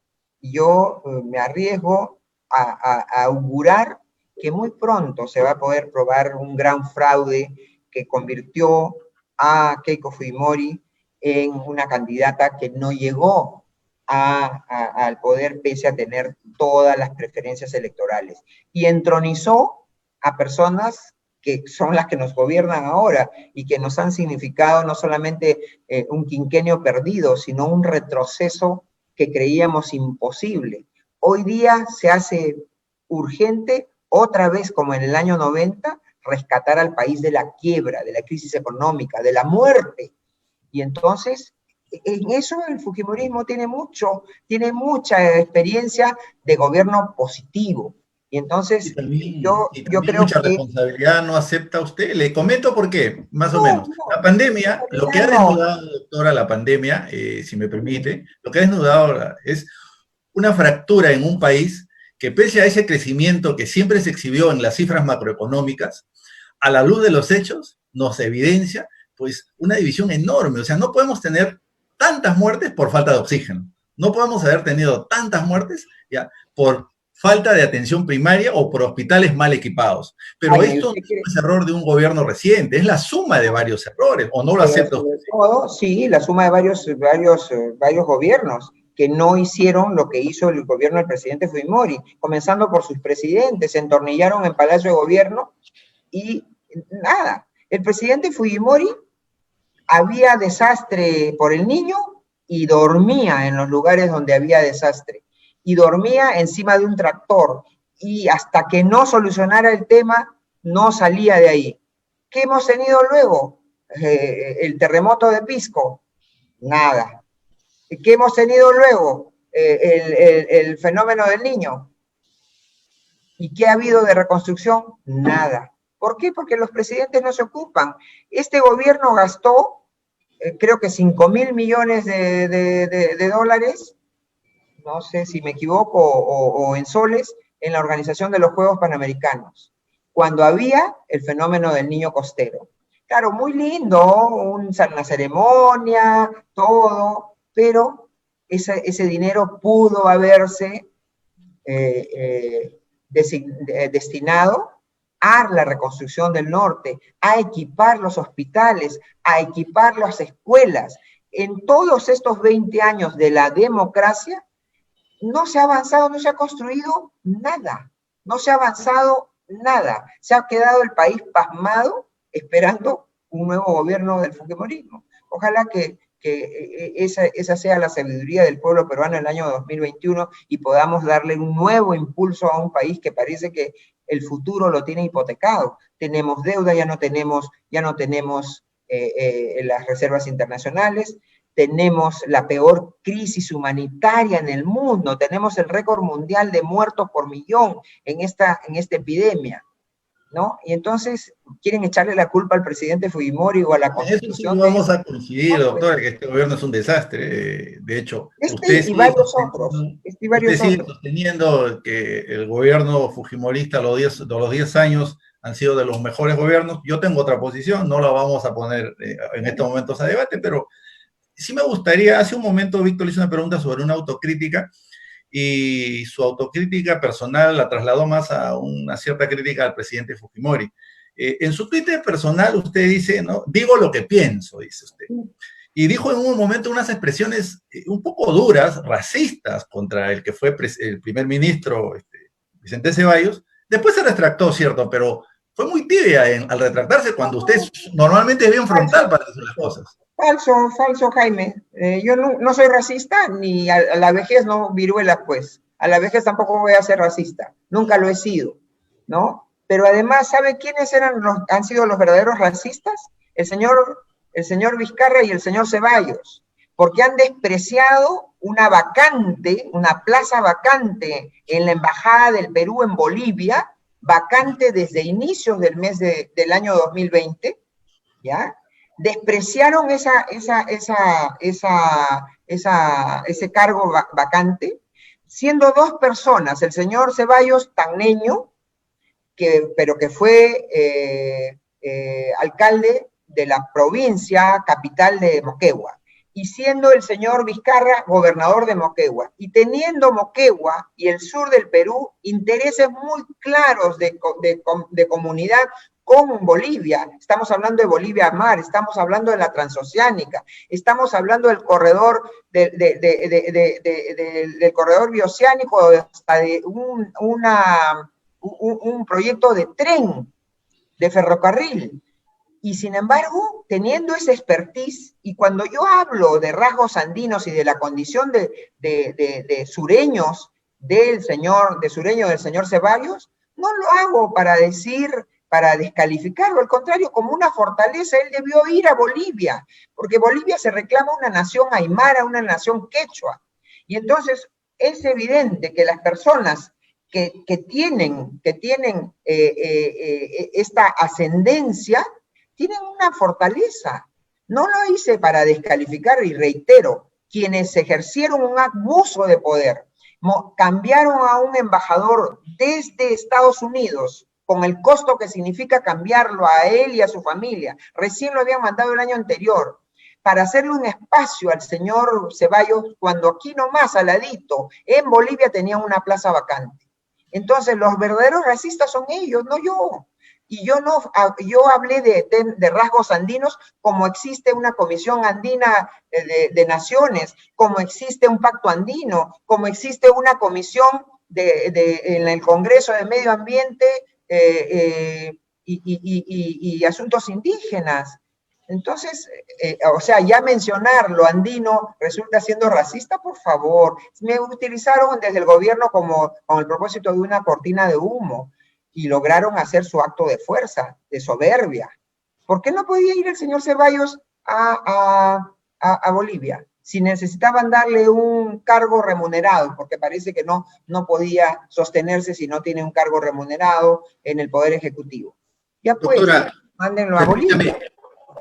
yo me arriesgo a augurar que muy pronto se va a poder probar un gran fraude que convirtió a Keiko Fujimori en una candidata que no llegó al poder pese a tener todas las preferencias electorales, y entronizó a personas que son las que nos gobiernan ahora y que nos han significado no solamente un quinquenio perdido, sino un retroceso que creíamos imposible. Hoy día se hace urgente, otra vez como en el año 90, rescatar al país de la quiebra, de la crisis económica, de la muerte. Y entonces, en eso el fujimorismo tiene mucha experiencia de gobierno positivo. Y entonces, yo creo mucha que... responsabilidad no acepta usted. Le comento por qué, más o menos. La pandemia, lo que ha desnudado, doctora, la pandemia, si me permite, lo que ha desnudado es una fractura en un país que, pese a ese crecimiento que siempre se exhibió en las cifras macroeconómicas, a la luz de los hechos nos evidencia pues una división enorme. O sea, no podemos tener tantas muertes por falta de oxígeno. No podemos haber tenido tantas muertes ya por falta de atención primaria o por hospitales mal equipados. Pero esto no es error de un gobierno reciente, es la suma de varios errores, ¿o no lo acepta usted? Sí, la suma de varios gobiernos que no hicieron lo que hizo el gobierno del presidente Fujimori, comenzando por sus presidentes, se entornillaron en Palacio de Gobierno y nada. El presidente Fujimori había desastre por el Niño y dormía en los lugares donde había desastre, y dormía encima de un tractor, y hasta que no solucionara el tema, no salía de ahí. ¿Qué hemos tenido luego? El terremoto de Pisco, nada. ¿Qué hemos tenido luego? El fenómeno del Niño. ¿Y qué ha habido de reconstrucción? Nada. ¿Por qué? Porque los presidentes no se ocupan. Este gobierno gastó, creo que 5.000 millones de dólares, no sé si me equivoco, o en soles, en la organización de los Juegos Panamericanos, cuando había el fenómeno del niño costero. Claro, muy lindo, una ceremonia, todo, pero ese dinero pudo haberse destinado a la reconstrucción del norte, a equipar los hospitales, a equipar las escuelas. En todos estos 20 años de la democracia, no se ha avanzado, no se ha construido nada, no se ha avanzado nada. Se ha quedado el país pasmado esperando un nuevo gobierno del fujimorismo. Ojalá que esa sea la sabiduría del pueblo peruano en el año 2021 y podamos darle un nuevo impulso a un país que parece que el futuro lo tiene hipotecado. Tenemos deuda, ya no tenemos las reservas internacionales, tenemos la peor crisis humanitaria en el mundo, tenemos el récord mundial de muertos por millón en esta epidemia, ¿no? Y entonces quieren echarle la culpa al presidente Fujimori o a la Constitución. Eso sí vamos a coincidir, doctora, que este gobierno es un desastre. De hecho, usted sigue sosteniendo que el gobierno fujimorista los 10 años han sido de los mejores gobiernos. Yo tengo otra posición, no la vamos a poner en estos momentos a debate, pero sí me gustaría, hace un momento Víctor le hizo una pregunta sobre una autocrítica, y su autocrítica personal la trasladó más a una cierta crítica al presidente Fujimori. En su Twitter personal usted dice, ¿no? Digo lo que pienso, dice usted. Y dijo en un momento unas expresiones un poco duras, racistas, contra el que fue el primer ministro Vicente Ceballos. Después se retractó, cierto, pero fue muy tibia al retractarse cuando usted normalmente es bien frontal para decir las cosas. Falso, Jaime. Yo no soy racista, ni a la vejez no viruela, pues. A la vejez tampoco voy a ser racista. Nunca lo he sido, ¿no? Pero además, ¿sabe quiénes han sido los verdaderos racistas? El señor Vizcarra y el señor Ceballos, porque han despreciado una plaza vacante en la Embajada del Perú en Bolivia, vacante desde inicios del mes del año 2020, ¿ya? Despreciaron ese cargo vacante, siendo dos personas, el señor Ceballos Tagneño, pero que fue alcalde de la provincia capital de Moquegua, y siendo el señor Vizcarra gobernador de Moquegua, y teniendo Moquegua y el sur del Perú intereses muy claros de comunidad con Bolivia. Estamos hablando de Bolivia Mar, estamos hablando de la transoceánica, estamos hablando del corredor del corredor bioceánico, hasta de un proyecto de tren, de ferrocarril. Y sin embargo, teniendo esa expertise, y cuando yo hablo de rasgos andinos y de la condición de sureños del señor Ceballos, no lo hago para descalificarlo, al contrario, como una fortaleza. Él debió ir a Bolivia, porque Bolivia se reclama una nación aymara, una nación quechua. Y entonces es evidente que las personas que tienen esta ascendencia tienen una fortaleza. No lo hice para descalificar, y reitero, quienes ejercieron un abuso de poder, cambiaron a un embajador desde Estados Unidos, con el costo que significa cambiarlo a él y a su familia. Recién lo habían mandado el año anterior, para hacerle un espacio al señor Ceballos, cuando aquí nomás, al ladito, en Bolivia tenían una plaza vacante. Entonces, los verdaderos racistas son ellos, no yo. Y yo hablé de rasgos andinos, como existe una comisión andina de naciones, como existe un pacto andino, como existe una comisión en el Congreso de Medio Ambiente y Asuntos Indígenas. Entonces, o sea, ya mencionar lo andino resulta siendo racista, por favor. Me utilizaron desde el gobierno como con el propósito de una cortina de humo y lograron hacer su acto de fuerza, de soberbia. ¿Por qué no podía ir el señor Ceballos a Bolivia? Si necesitaban darle un cargo remunerado, porque parece que no podía sostenerse si no tiene un cargo remunerado en el Poder Ejecutivo. Ya pues, Doctora, mándenlo a Bolivia,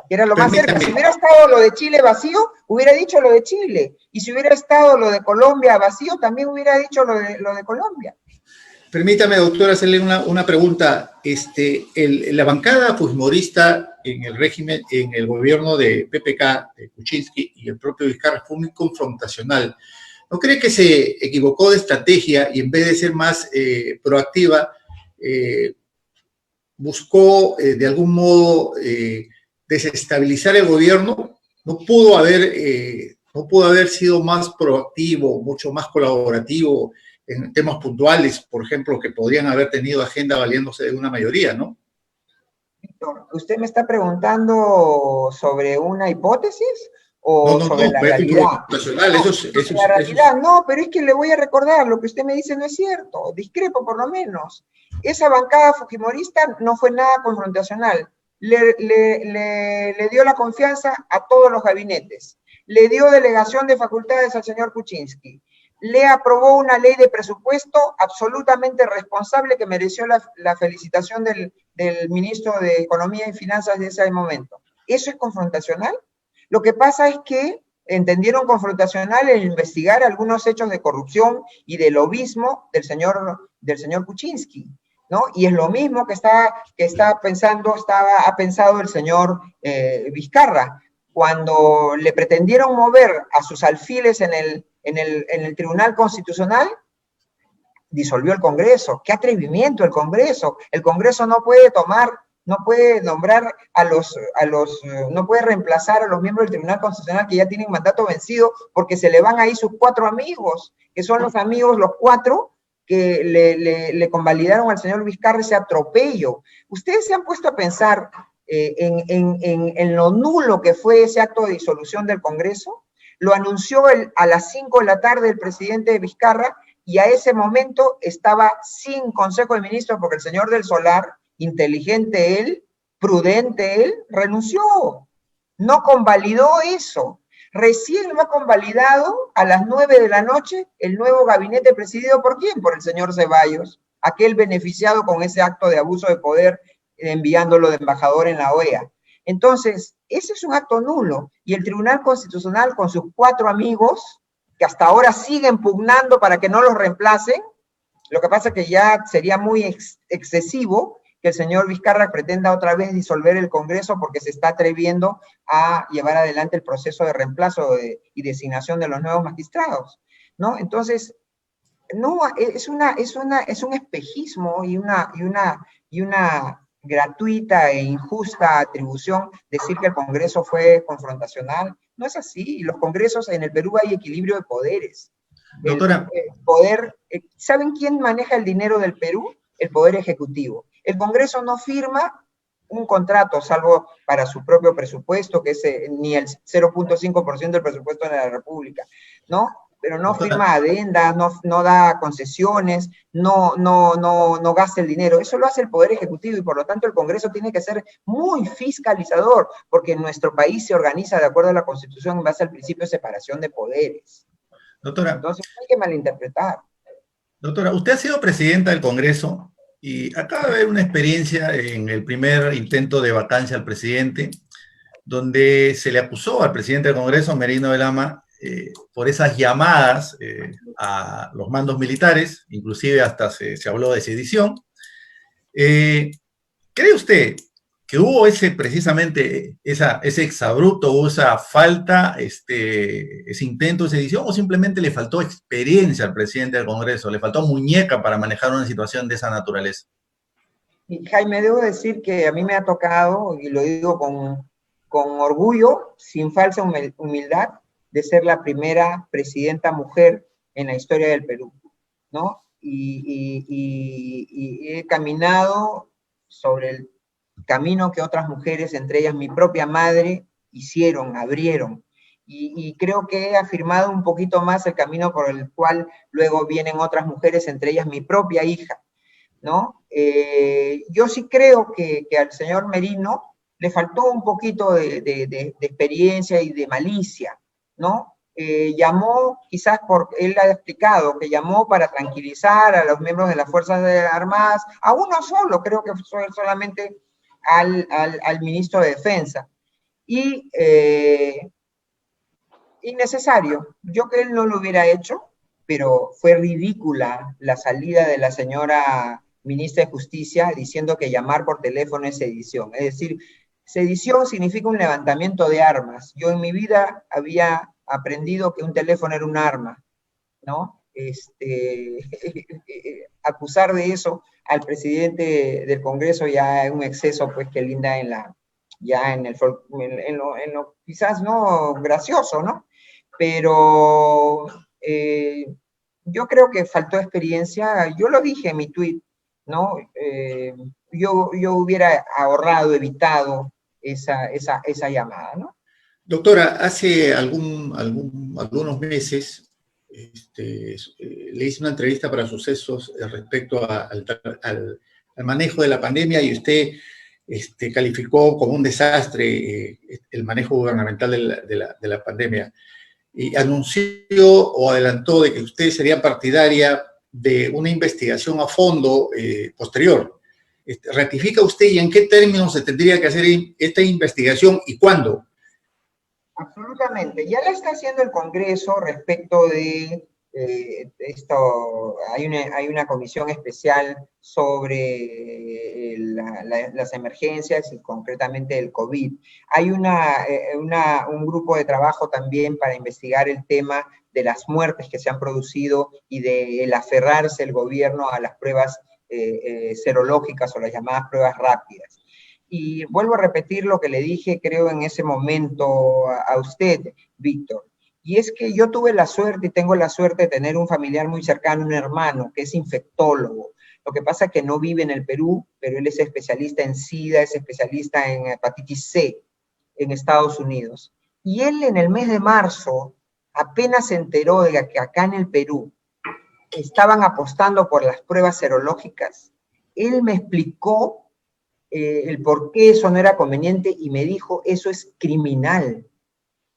que era lo más cerca. permítame. Si hubiera estado lo de Chile vacío, hubiera dicho lo de Chile. Y si hubiera estado lo de Colombia vacío, también hubiera dicho lo de Colombia. Permítame, doctora, hacerle una pregunta. La bancada fujimorista en el régimen, en el gobierno de PPK, de Kuczynski y el propio Vizcarra fue muy confrontacional. ¿No cree que se equivocó de estrategia y en vez de ser más proactiva, buscó de algún modo desestabilizar el gobierno? No pudo haber sido más proactivo, mucho más colaborativo en temas puntuales, por ejemplo, que podrían haber tenido agenda valiéndose de una mayoría, ¿no? Víctor, ¿usted me está preguntando sobre una hipótesis o sobre la realidad? La realidad, no, pero es que le voy a recordar, lo que usted me dice no es cierto, discrepo por lo menos. Esa bancada fujimorista no fue nada confrontacional, le dio la confianza a todos los gabinetes, le dio delegación de facultades al señor Kuczynski, le aprobó una ley de presupuesto absolutamente responsable que mereció la felicitación del ministro de Economía y Finanzas de ese momento. ¿Eso es confrontacional? Lo que pasa es que entendieron confrontacional el investigar algunos hechos de corrupción y de lobismo del señor Kuczynski, ¿no? Y es lo mismo que ha pensado el señor Vizcarra. Cuando le pretendieron mover a sus alfiles en el Tribunal Constitucional, disolvió el Congreso. ¡Qué atrevimiento el Congreso! El Congreso no puede nombrar no puede reemplazar a los miembros del Tribunal Constitucional que ya tienen mandato vencido porque se le van ahí sus 4 amigos, que son los amigos, los 4, que le convalidaron al señor Vizcarra ese atropello. Ustedes se han puesto a pensar en lo nulo que fue ese acto de disolución del Congreso. Lo anunció a las 5 de la tarde el presidente Vizcarra y a ese momento estaba sin Consejo de Ministros porque el señor del Solar, inteligente él, prudente él, renunció. No convalidó eso. Recién lo ha convalidado a las 9 de la noche el nuevo gabinete presidido ¿por quién? Por el señor Ceballos, aquel beneficiado con ese acto de abuso de poder enviándolo de embajador en la OEA. Entonces, ese es un acto nulo. Y el Tribunal Constitucional con sus 4 amigos, que hasta ahora siguen pugnando para que no los reemplacen, lo que pasa es que ya sería muy excesivo que el señor Vizcarra pretenda otra vez disolver el Congreso porque se está atreviendo a llevar adelante el proceso de reemplazo y designación de los nuevos magistrados, ¿no? Entonces, no, es un espejismo y una gratuita e injusta atribución decir que el Congreso fue confrontacional. No es así. Los congresos en el Perú hay equilibrio de poderes. Doctora. ¿Saben quién maneja el dinero del Perú? El Poder Ejecutivo. El Congreso no firma un contrato, salvo para su propio presupuesto, que es ni el 0.5% del presupuesto de la República, ¿no? Pero no firma adendas, no da concesiones, no gasta el dinero. Eso lo hace el Poder Ejecutivo y por lo tanto el Congreso tiene que ser muy fiscalizador, porque nuestro país se organiza de acuerdo a la Constitución en base al principio de separación de poderes. Doctora. Entonces no hay que malinterpretar. Doctora, usted ha sido presidenta del Congreso y acaba de haber una experiencia en el primer intento de vacancia al presidente, donde se le acusó al presidente del Congreso, Merino de Lama, por esas llamadas a los mandos militares, inclusive hasta se habló de sedición. ¿Cree usted que hubo precisamente ese exabrupto o esa falta, ese intento de sedición, o simplemente le faltó experiencia al presidente del Congreso, le faltó muñeca para manejar una situación de esa naturaleza? Y Jaime, debo decir que a mí me ha tocado, y lo digo con orgullo, sin falsa humildad, de ser la primera presidenta mujer en la historia del Perú, ¿no? Y he caminado sobre camino que otras mujeres, entre ellas mi propia madre, hicieron, abrieron. Y creo que he afirmado un poquito más el camino por el cual luego vienen otras mujeres, entre ellas mi propia hija, ¿no? Yo sí creo que al señor Merino le faltó un poquito de experiencia y de malicia, ¿no? Llamó, quizás él ha explicado, que llamó para tranquilizar a los miembros de las Fuerzas Armadas, a uno solo, creo que fue solamente al ministro de Defensa. Y innecesario, yo que él no lo hubiera hecho, pero fue ridícula la salida de la señora ministra de Justicia diciendo que llamar por teléfono es sedición. Es decir, sedición significa un levantamiento de armas. Yo en mi vida había aprendido que un teléfono era un arma, ¿no? Acusar de eso al presidente del Congreso ya es un exceso, pues, que linda en lo quizás no gracioso, ¿no? Pero yo creo que faltó experiencia. Yo lo dije en mi tweet, ¿no? Yo hubiera ahorrado, evitado esa llamada, ¿no? Doctora, hace algunos meses le hice una entrevista para Sucesos respecto al manejo de la pandemia y usted calificó como un desastre el manejo gubernamental de la pandemia. Y anunció o adelantó de que usted sería partidaria de una investigación a fondo posterior. ¿Ratifica usted y en qué términos se tendría que hacer esta investigación y cuándo? Absolutamente. Ya la está haciendo el Congreso respecto de esto. Hay una comisión especial sobre las emergencias y concretamente el COVID. Hay un grupo de trabajo también para investigar el tema de las muertes que se han producido y del aferrarse el gobierno a las pruebas serológicas o las llamadas pruebas rápidas. Y vuelvo a repetir lo que le dije, creo, en ese momento a usted, Víctor. Y es que yo tuve la suerte y tengo la suerte de tener un familiar muy cercano, un hermano, que es infectólogo. Lo que pasa es que no vive en el Perú, pero él es especialista en SIDA, es especialista en hepatitis C en Estados Unidos. Y él en el mes de marzo apenas se enteró de que acá en el Perú estaban apostando por las pruebas serológicas. Él me explicó el por qué eso no era conveniente y me dijo, eso es criminal,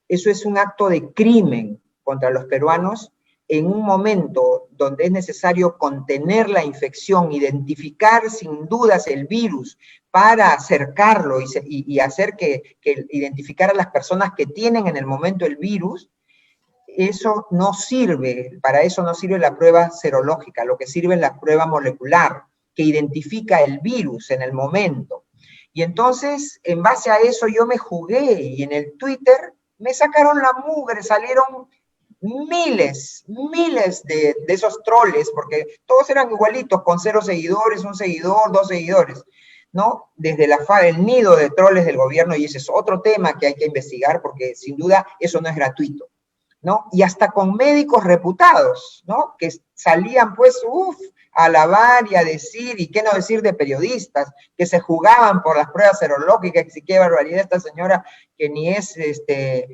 eso es un acto de crimen contra los peruanos en un momento donde es necesario contener la infección, identificar sin dudas el virus para acercarlo y hacer que identificar a las personas que tienen en el momento el virus. Eso no sirve, para eso no sirve la prueba serológica, lo que sirve es la prueba molecular, que identifica el virus en el momento. Y entonces, en base a eso, yo me jugué y en el Twitter me sacaron la mugre, salieron miles de esos troles, porque todos eran igualitos, con 0 seguidores, 1 seguidor, 2 seguidores, ¿no? Desde el nido de troles del gobierno, y ese es otro tema que hay que investigar, porque sin duda eso no es gratuito, ¿no? Y hasta con médicos reputados, ¿no? Que salían, pues, a alabar y a decir, y qué no decir de periodistas, que se jugaban por las pruebas serológicas, y qué barbaridad esta señora, que ni es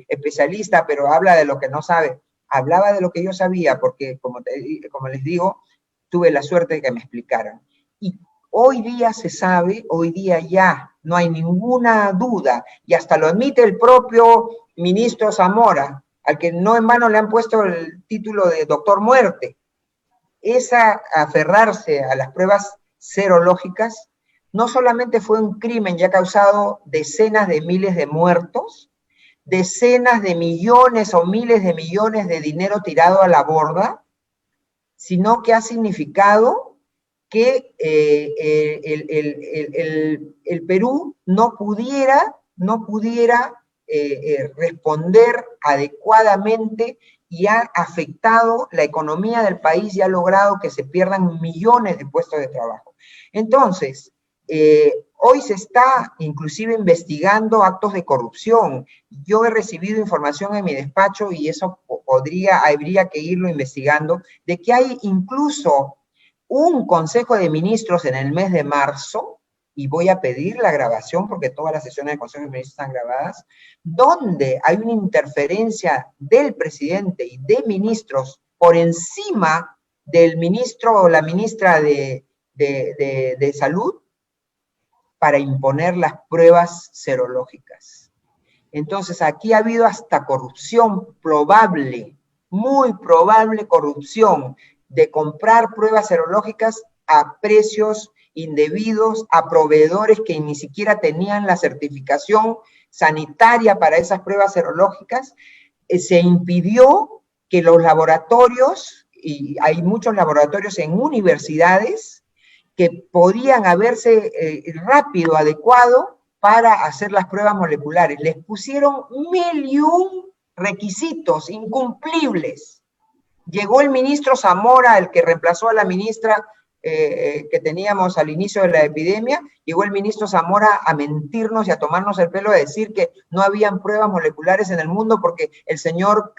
especialista, pero habla de lo que no sabe. Hablaba de lo que yo sabía, porque, como les digo, tuve la suerte de que me explicaran. Y hoy día se sabe, hoy día ya no hay ninguna duda, y hasta lo admite el propio ministro Zamora, al que no en vano le han puesto el título de doctor muerte. Aferrarse a las pruebas serológicas no solamente fue un crimen ya causado decenas de miles de muertos, decenas de millones o miles de millones de dinero tirado a la borda, sino que ha significado que el Perú no pudiera responder adecuadamente y ha afectado la economía del país y ha logrado que se pierdan millones de puestos de trabajo. Entonces, hoy se está inclusive investigando actos de corrupción. Yo he recibido información en mi despacho y eso habría que irlo investigando, de que hay incluso un Consejo de Ministros en el mes de marzo, y voy a pedir la grabación porque todas las sesiones del Consejo de Ministros están grabadas, donde hay una interferencia del presidente y de ministros por encima del ministro o la ministra de Salud para imponer las pruebas serológicas. Entonces, aquí ha habido hasta corrupción probable, muy probable corrupción de comprar pruebas serológicas a precios indebidos, a proveedores que ni siquiera tenían la certificación sanitaria para esas pruebas serológicas. Se impidió que los laboratorios, y hay muchos laboratorios en universidades, que podían haberse rápido, adecuado para hacer las pruebas moleculares. Les pusieron 1001 requisitos incumplibles. Llegó el ministro Zamora, el que reemplazó a la ministra que teníamos al inicio de la epidemia, llegó el ministro Zamora a mentirnos y a tomarnos el pelo, a decir que no habían pruebas moleculares en el mundo porque el señor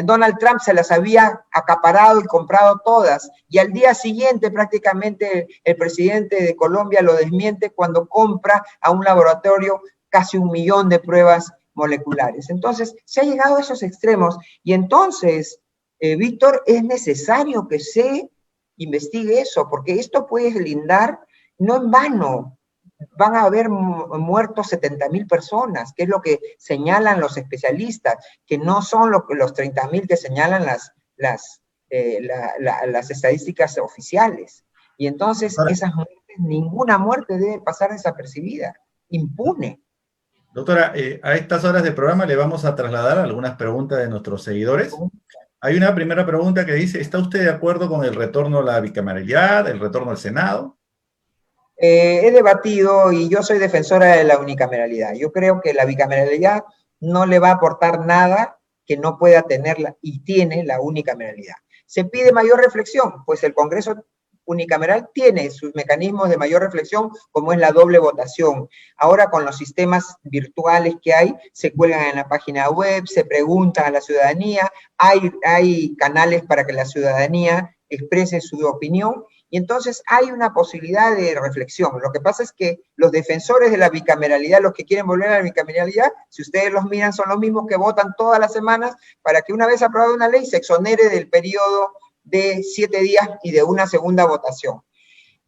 Donald Trump se las había acaparado y comprado todas, y al día siguiente prácticamente el presidente de Colombia lo desmiente cuando compra a un laboratorio casi 1 millón de pruebas moleculares. Entonces, se ha llegado a esos extremos, y entonces, Víctor, es necesario que se investigue eso, porque esto puede lindar, no en vano, van a haber muertos 70.000 personas, que es lo que señalan los especialistas, que no son los 30.000 que señalan las estadísticas oficiales. Y entonces esas muertes, ninguna muerte debe pasar desapercibida, impune. Doctora, a estas horas del programa le vamos a trasladar algunas preguntas de nuestros seguidores. Hay una primera pregunta que dice, ¿está usted de acuerdo con el retorno a la bicameralidad, el retorno al Senado? He debatido y yo soy defensora de la unicameralidad. Yo creo que la bicameralidad no le va a aportar nada que no pueda tenerla, y tiene la unicameralidad. Se pide mayor reflexión, pues el Congreso unicameral tiene sus mecanismos de mayor reflexión, como es la doble votación. Ahora con los sistemas virtuales que hay, se cuelgan en la página web, se pregunta a la ciudadanía, hay canales para que la ciudadanía exprese su opinión, y entonces hay una posibilidad de reflexión. Lo que pasa es que los defensores de la bicameralidad, los que quieren volver a la bicameralidad, si ustedes los miran, son los mismos que votan todas las semanas para que una vez aprobada una ley se exonere del periodo de 7 días y de una segunda votación.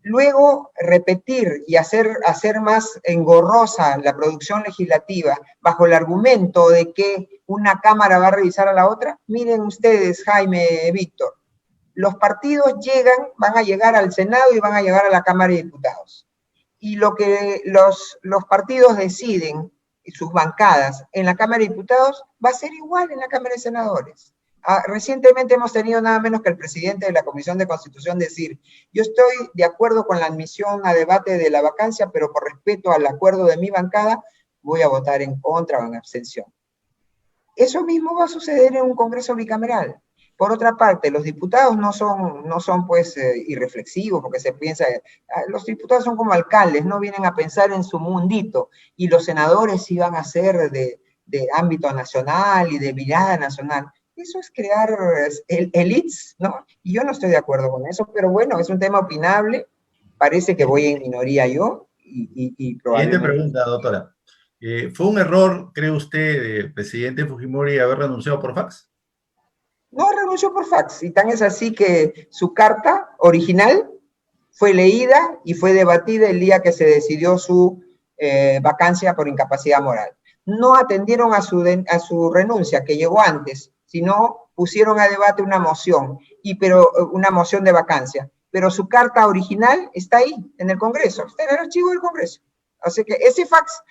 Luego, repetir y hacer más engorrosa la producción legislativa bajo el argumento de que una Cámara va a revisar a la otra. Miren ustedes, Jaime, Víctor, los partidos van a llegar al Senado y van a llegar a la Cámara de Diputados. Y lo que los partidos deciden, sus bancadas en la Cámara de Diputados, va a ser igual en la Cámara de Senadores. Recientemente hemos tenido nada menos que el presidente de la Comisión de Constitución decir, yo estoy de acuerdo con la admisión a debate de la vacancia, pero por respeto al acuerdo de mi bancada, voy a votar en contra o en abstención. Eso mismo va a suceder en un Congreso bicameral. Por otra parte, los diputados no son pues irreflexivos, porque se piensa, los diputados son como alcaldes, no vienen a pensar en su mundito, y los senadores sí van a ser de ámbito nacional y de mirada nacional. Eso es crear elites, ¿no? Y yo no estoy de acuerdo con eso, pero bueno, es un tema opinable, parece que voy en minoría yo, y probablemente... Siguiente pregunta, doctora. ¿Fue un error, cree usted, del presidente Fujimori haber renunciado por fax? No, renunció por fax, y tan es así que su carta original fue leída y fue debatida el día que se decidió su vacancia por incapacidad moral. No atendieron a su renuncia, que llegó antes, sino pusieron a debate una moción, una moción de vacancia, pero su carta original está ahí, en el Congreso, está en el archivo del Congreso. Así que ese fax,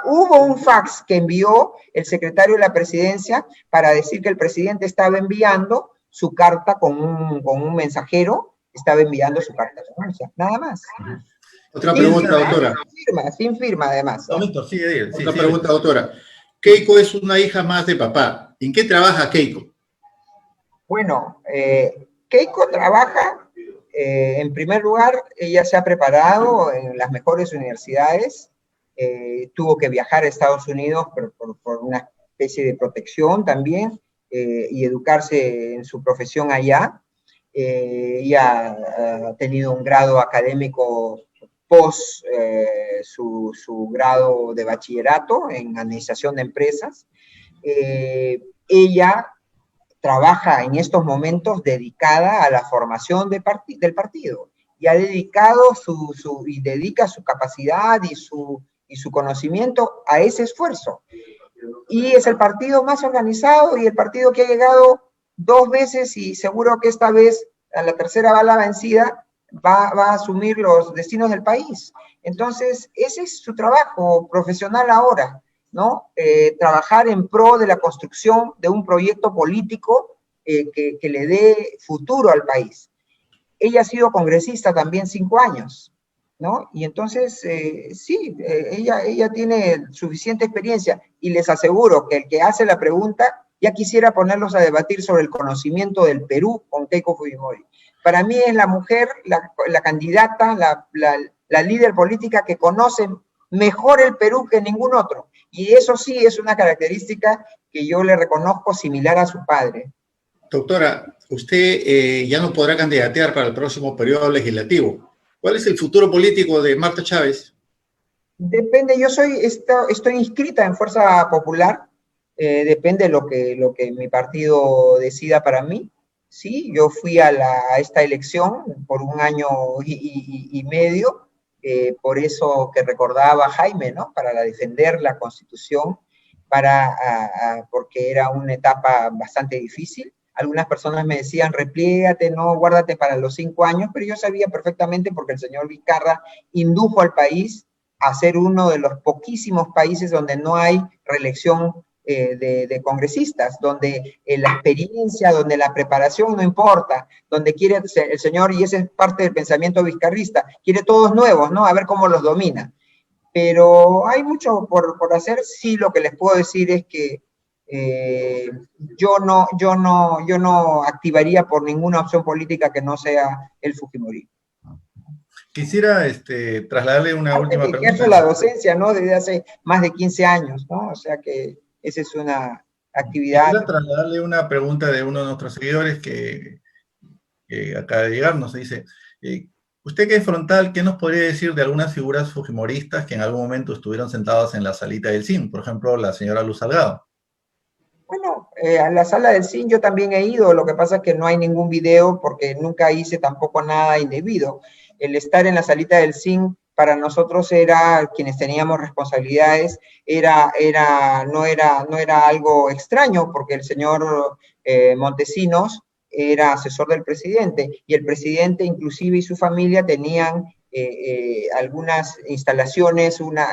hubo un fax que envió el secretario de la Presidencia para decir que el presidente estaba enviando su carta con un mensajero, estaba enviando su carta de renuncia, nada más. Otra pregunta, doctora. Sin firma, además. No, Víctor, sigue. Otra pregunta, doctora. Keiko es una hija más de papá. ¿En qué trabaja Keiko? Bueno, Keiko trabaja, en primer lugar, ella se ha preparado en las mejores universidades, tuvo que viajar a Estados Unidos por una especie de protección también, y educarse en su profesión allá. Ella ha tenido un grado académico post su grado de bachillerato en administración de empresas. Ella trabaja en estos momentos dedicada a la formación del partido y ha dedicado y dedica su capacidad y su conocimiento a ese esfuerzo. Y es el partido más organizado y el partido que ha llegado 2 veces y seguro que esta vez a la tercera bala vencida va a asumir los destinos del país. Entonces, ese es su trabajo profesional ahora, ¿no? Trabajar en pro de la construcción de un proyecto político que le dé futuro al país. Ella ha sido congresista también 5 años, ¿no? Y entonces, sí, ella tiene suficiente experiencia y les aseguro que el que hace la pregunta ya quisiera ponerlos a debatir sobre el conocimiento del Perú con Keiko Fujimori. Para mí es la mujer, la candidata, la líder política que conoce mejor el Perú que ningún otro. Y eso sí es una característica que yo le reconozco similar a su padre. Doctora, usted ya no podrá candidatear para el próximo periodo legislativo. ¿Cuál es el futuro político de Marta Chávez? Depende, yo estoy inscrita en Fuerza Popular, depende de lo que mi partido decida para mí. Sí, yo fui a esta elección por 1 año y medio, por eso que recordaba Jaime, ¿no? Para defender la Constitución, porque era una etapa bastante difícil. Algunas personas me decían, repliégate, no, guárdate para los 5 años, pero yo sabía perfectamente porque el señor Vizcarra indujo al país a ser uno de los poquísimos países donde no hay reelección de congresistas, donde la experiencia, donde la preparación no importa, donde quiere el señor, y ese es parte del pensamiento vizcarrista, quiere todos nuevos, ¿no? A ver cómo los domina. Pero hay mucho por hacer. Sí, lo que les puedo decir es que yo no activaría por ninguna opción política que no sea el Fujimori. Quisiera trasladarle una última pregunta. Ejerzo la docencia, ¿no? Desde hace más de 15 años, ¿no? O sea que esa es una actividad. Quisiera trasladarle una pregunta de uno de nuestros seguidores que acaba de llegar, nos dice, usted que es frontal, ¿qué nos podría decir de algunas figuras fujimoristas que en algún momento estuvieron sentadas en la salita del CIN? Por ejemplo, la señora Luz Salgado. Bueno, a la sala del CIN yo también he ido, lo que pasa es que no hay ningún video porque nunca hice tampoco nada indebido. El estar en la salita del CIN para nosotros era, quienes teníamos responsabilidades, no era algo extraño porque el señor Montesinos era asesor del presidente y el presidente inclusive y su familia tenían algunas instalaciones, una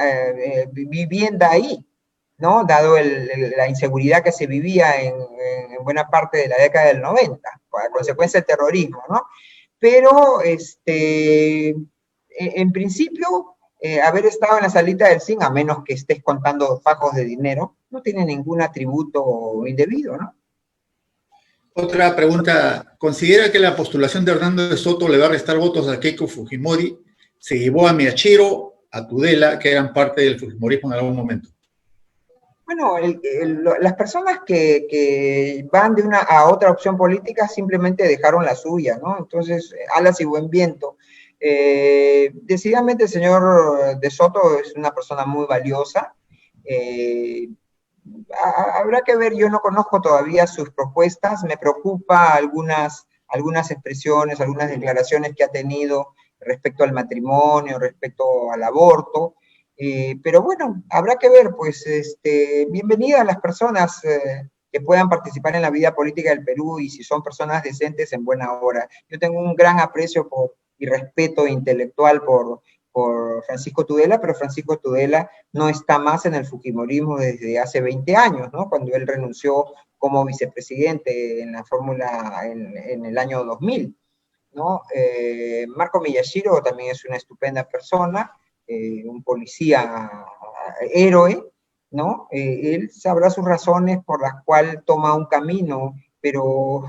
vivienda ahí, ¿no? Dado la inseguridad que se vivía en buena parte de la década del 90, a consecuencia del terrorismo, ¿no? Pero, en principio, haber estado en la salita del CIN, a menos que estés contando fajos de dinero, no tiene ningún atributo indebido, ¿no? Otra pregunta, ¿considera que la postulación de Hernando de Soto le va a restar votos a Keiko Fujimori? Se llevó a Miyashiro, a Tudela, que eran parte del fujimorismo en algún momento. Bueno, las personas que van de una a otra opción política simplemente dejaron la suya, ¿no? Entonces, alas y buen viento. Decididamente el señor de Soto es una persona muy valiosa. Habrá que ver, yo no conozco todavía sus propuestas, me preocupa algunas expresiones, algunas declaraciones que ha tenido respecto al matrimonio, respecto al aborto. Pero bueno, habrá que ver, pues, bienvenidas a las personas que puedan participar en la vida política del Perú y si son personas decentes en buena hora. Yo tengo un gran aprecio y respeto intelectual por Francisco Tudela, pero Francisco Tudela no está más en el fujimorismo desde hace 20 años, ¿no? Cuando él renunció como vicepresidente en la fórmula en el año 2000, ¿no? Marco Miyashiro también es una estupenda persona, un policía héroe, ¿no? Él sabrá sus razones por las cuales toma un camino, pero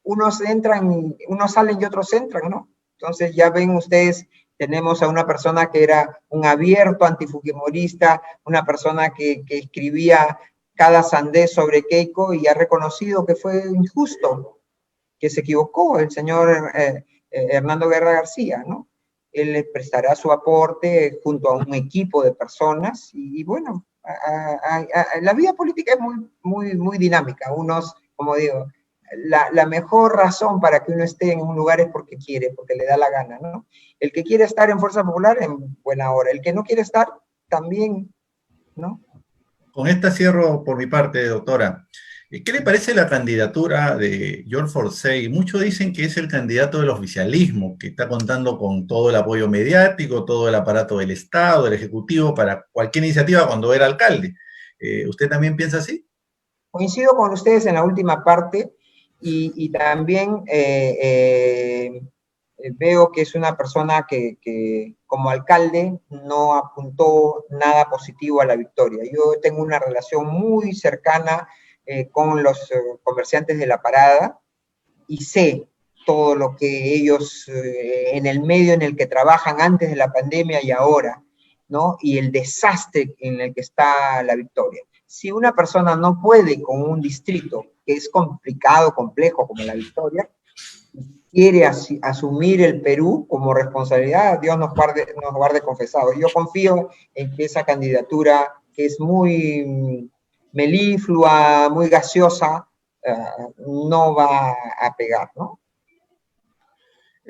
unos entran, unos salen y otros entran, ¿no? Entonces ya ven ustedes, tenemos a una persona que era un abierto antifujimorista, una persona que escribía cada sandez sobre Keiko y ha reconocido que fue injusto. que se equivocó el señor Hernando Guerra García, ¿no? Él le prestará su aporte junto a un equipo de personas y bueno, la vida política es muy dinámica. Unos, como digo, la mejor razón para que uno esté en un lugar es porque quiere, porque le da la gana, ¿no? El que quiere estar en Fuerza Popular, en buena hora. El que no quiere estar, también, ¿no? Con esta cierro por mi parte, doctora. ¿Qué le parece la candidatura de George Forsyth? Muchos dicen que es el candidato del oficialismo, que está contando con todo el apoyo mediático, todo el aparato del Estado, del Ejecutivo, para cualquier iniciativa cuando era alcalde. ¿Usted también piensa así? Coincido con ustedes en la última parte y también veo que es una persona que como alcalde no apuntó nada positivo a la victoria. Yo tengo una relación muy cercana con los comerciantes de la parada y sé todo lo que ellos en el medio en el que trabajan antes de la pandemia y ahora, ¿no? Y el desastre en el que está la victoria. Si una persona no puede con un distrito que es complicado, complejo como la Victoria, quiere asumir el Perú como responsabilidad, Dios nos guarde confesados. Yo confío en que esa candidatura, que es muy meliflua, muy gaseosa, no va a pegar, ¿no?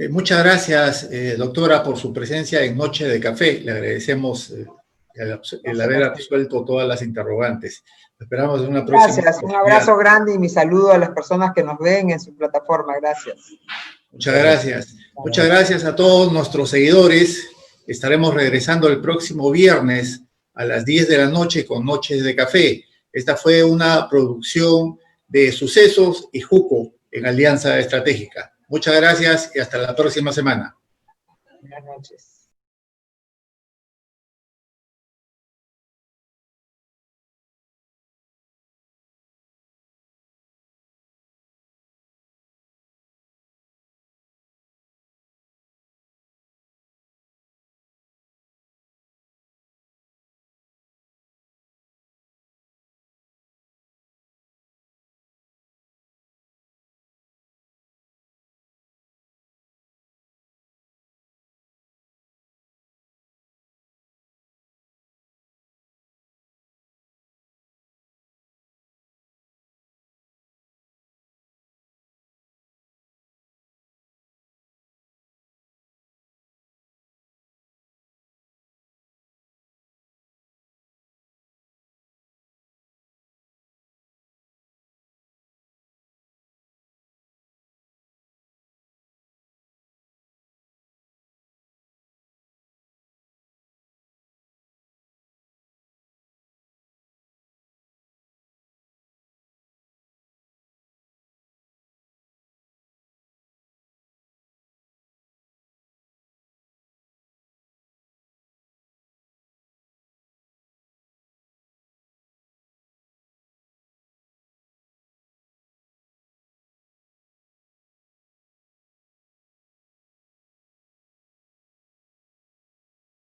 Muchas gracias, doctora, por su presencia en Noche de Café. Le agradecemos el haber absuelto todas las interrogantes. Esperamos en una próxima. Gracias, un abrazo grande y mi saludo a las personas que nos ven en su plataforma. Gracias. Muchas gracias. Muchas gracias a todos nuestros seguidores. Estaremos regresando el próximo viernes a las 10 de la noche con Noches de Café. Esta fue una producción de Sucesos y Juco en Alianza Estratégica. Muchas gracias y hasta la próxima semana. Buenas noches.